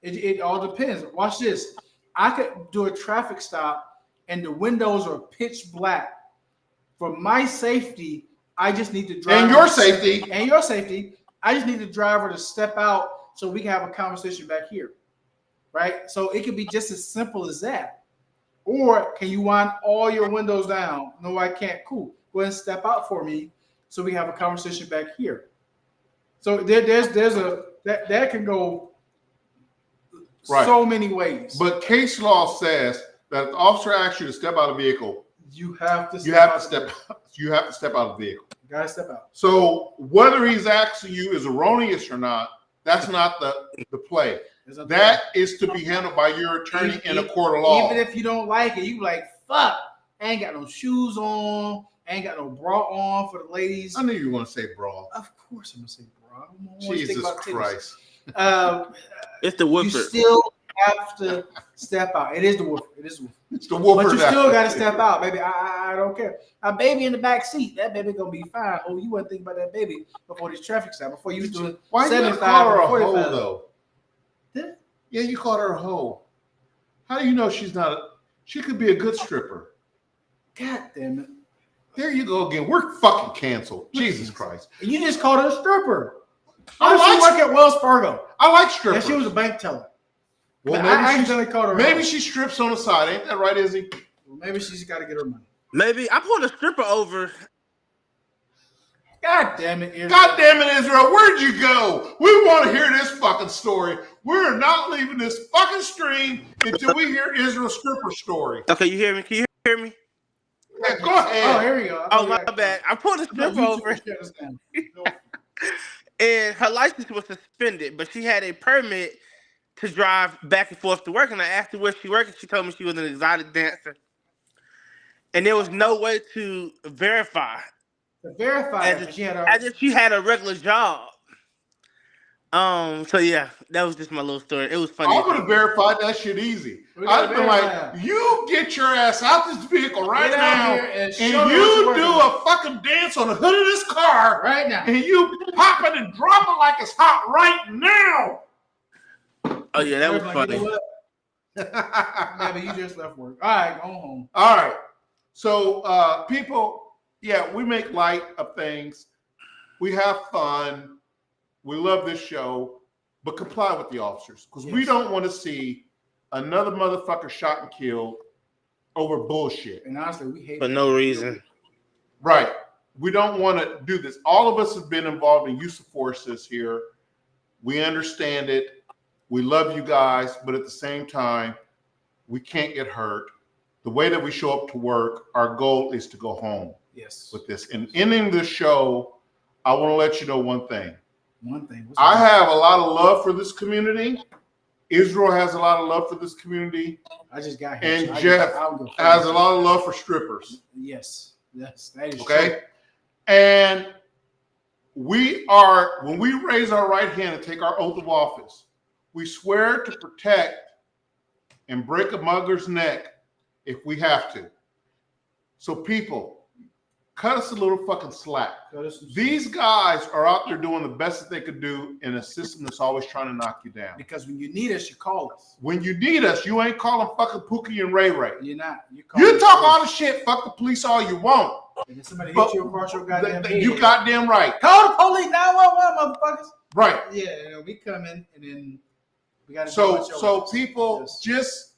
It all depends. Watch this. I could do a traffic stop and the windows are pitch black. For my safety, I just need to drive. and your safety. And your safety, I just need the driver to step out so we can have a conversation back here. Right? So it could be just as simple as that. Or can you wind all your windows down? No, I can't. Cool. Go ahead and step out for me so we have a conversation back here. So that can go Right. so many ways. But case law says that if the officer asks you to step out of the vehicle, you have to you have to step out of the vehicle. You gotta step out. So whether he's asking you is erroneous or not, that's not the play. That is to be handled by your attorney in a court of law. Even if you don't like it, you be like, fuck. ain't got no shoes on. Ain't got no bra on for the ladies. I knew you were going to say bra. Of course, I'm gonna say bra. Jesus Christ! It's the You whooper. still have to step out. It is the woofer. It is the woofer. It's the whooper. But you still got to step out, baby. I don't care. A baby in the back seat, that baby gonna be fine. Oh, you wasn't thinking about that baby before this traffic stop. Before you was doing Why you 75 call her a and hoe 45. though? Did it? Yeah, you called her a hoe. How do you know she's not? She could be a good stripper. God damn it! There you go again. We're fucking canceled. Jesus Christ! You just called her a stripper. I How does she like- work at Wells Fargo? I like And strippers. she was a bank teller. well, I maybe, accidentally called her. maybe she strips on the side. Ain't that right, Izzy? Well, maybe she's got to get her money. Maybe I pulled a stripper over. God damn it! Israel. God damn it, Israel. Where'd you go? We want to hear this fucking story. We're not leaving this fucking stream until we hear Israel's stripper story. Okay, you hear me? Can you hear me? Yeah, go ahead. Oh, here we go. Oh, my bad. I pulled a stripper over, and her license was suspended, but she had a permit to drive back and forth to work. And I asked her where she worked, and she told me she was an exotic dancer. And there was no way to verify To verify as that if, she had as if she had a regular job. So yeah, that was just my little story. It was funny. I'm gonna verify that shit easy. We gotta I'd be verify like, you get your ass out this vehicle right Get out now, here and and show me what you you're do working a fucking dance on the hood of this car, right now. and you pop it and drop it like it's hot right now. Oh yeah, that was Everybody, funny. you know what? Baby, you just left work. All right, go home. All right. So, people, yeah, we make light of things. We have fun. We love this show, but comply with the officers because we Yes. don't want to see another motherfucker shot and killed over bullshit. And honestly, we hate For it. no reason. Right. We don't want to do this. All of us have been involved in use of forces here. We understand it. We love you guys, but at the same time, we can't get hurt. The way that we show up to work, our goal is to go home Yes. with this. And ending this show, I want to let you know one thing. One thing. What's I that? have a lot of love for this community. Israel has a lot of love for this community. I just got here. And so I Jeff I'll go has first. a lot of love for strippers. Yes. Yes. That is Okay? true. And we are, when we raise our right hand and take our oath of office, we swear to protect and break a mugger's neck if we have to. So people, cut us a little fucking slack. So this is- These guys are out there doing the best that they could do in a system that's always trying to knock you down. because when you need us, you call us. When you need us, you ain't calling fucking Pookie and Ray Ray. You're not. You You talk all the shit, fuck the police all you want. And then somebody but hit you across your goddamn head. You goddamn right. Call the police 911, motherfuckers. Right. Yeah, we come in and then we got to. So people, just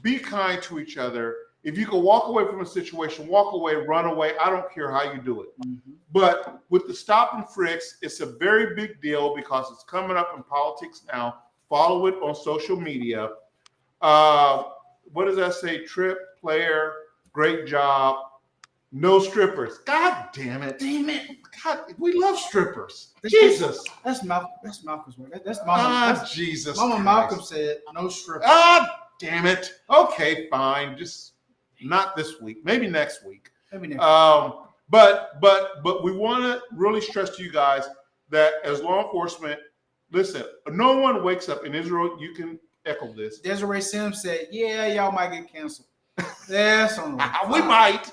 be kind to each other. If you can walk away from a situation, walk away, run away. I don't care how you do it. Mm-hmm. But with the Stop and Frisk, it's a very big deal because it's coming up in politics now. Follow it on social media. What does that say? Trip, player, great job. No strippers. God damn it. Damn it. God, we love strippers. Jesus. That's Malcolm's word. That's Mama. That's Jesus. Mama Christ. Malcolm said no stripper. Damn it. Okay, fine. Just not this week. Maybe next week. Maybe next. But we want to really stress to you guys that as law enforcement, listen, no one wakes up in Israel. You can echo this. Desiree Sims said, "Yeah, y'all might get canceled." That's on. We might.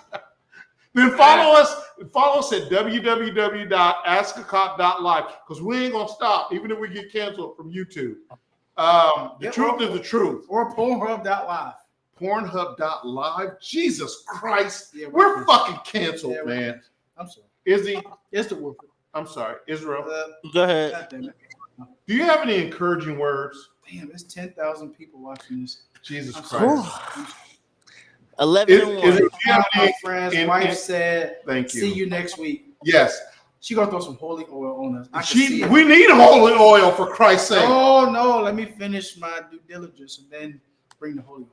Then follow us at www.askacop.live because we ain't gonna stop even if we get canceled from YouTube. The truth is the truth. Or Pornhub.live. Pornhub.live. Jesus Christ. Yeah, we're fucking canceled, Yeah, man. I'm sorry. Izzy, It's the woofer. I'm sorry. Israel, Go ahead. God damn it. do you have any encouraging words? Damn, there's 10,000 people watching this. Jesus I'm Christ. sorry. 11 and 1. Is- do you have My any- friend's in- wife in- said, Thank you. "See you next week." Yes. She gonna throw some holy oil on us. I can see it. We need holy oil for Christ's sake. Oh no, let me finish my due diligence and then bring the holy oil.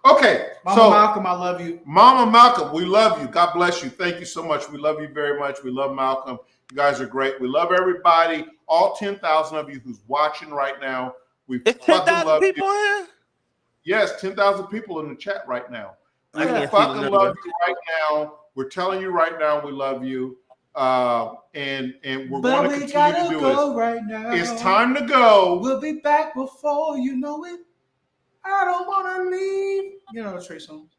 Okay. Mama So, Malcolm, I love you. Mama Malcolm, we love you. God bless you. Thank you so much. We love you very much. We love Malcolm. You guys are great. We love everybody. All 10,000 of you who's watching right now. We It's fucking 10,000 love people you. here? Yes, 10,000 people in the chat right now. I We can't see the fucking number. love you right now. We're telling you right now we love you. And we're going to continue to do it. Right now. It's time to go. We'll be back before you know it. I don't want to leave. You know the Trey songs.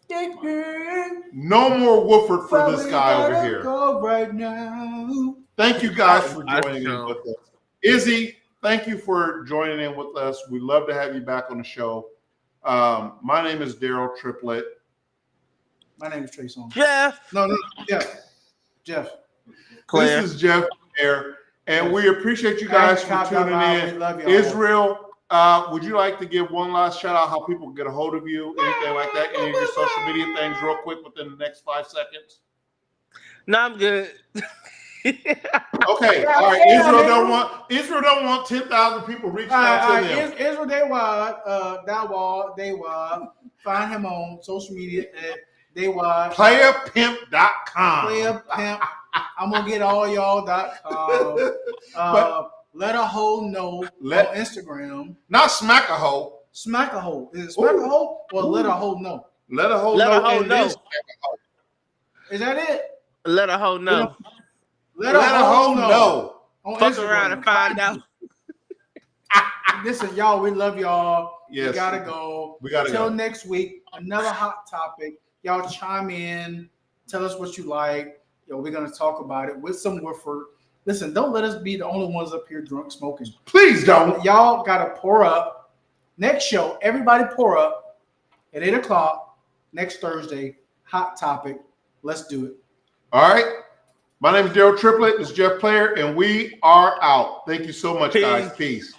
No more Wooford for this guy over gotta here. Go right now. Thank you guys for I joining in know. with us. Izzy, thank you for joining in with us. We'd love to have you back on the show. My name is Daryl Triplett. My name is Trey Songz. Jeff. No, Jeff. Claire. This is Jeff Claire, and we appreciate you guys for tuning in. We love y'all. Israel, would you like to give one last shout out how people can get a hold of you, anything like that, any of your social media things real quick within the next 5 seconds? No, I'm good. Okay, all right. Israel don't want 10,000 people reaching out to them. Israel Daywad. Find him on social media at Daywad. Playerpimp.com. Player Pimp. I'm gonna get all y'all.com. Let a hoe know on Instagram. Not smack a hoe. Smack a hoe. Is it smack a hoe or let a hoe know? Let a hoe Let know. a hoe know. Is that it? Let a hoe know. Let a hoe know. On Fuck Instagram. around and find out. Listen, y'all, we love y'all. Yes. We gotta go. We gotta Till go. next week, another hot topic. Y'all chime in. Tell us what you like. We're gonna talk about it with some Wooford. Listen, don't let us be the only ones up here drunk smoking. Please don't. Y'all gotta pour up. Next show, everybody pour up at 8 o'clock next Thursday. Hot topic. Let's do it. All right. My name is Daryl Triplett. This is Jeff Player, and we are out. Thank you so much, guys. Peace.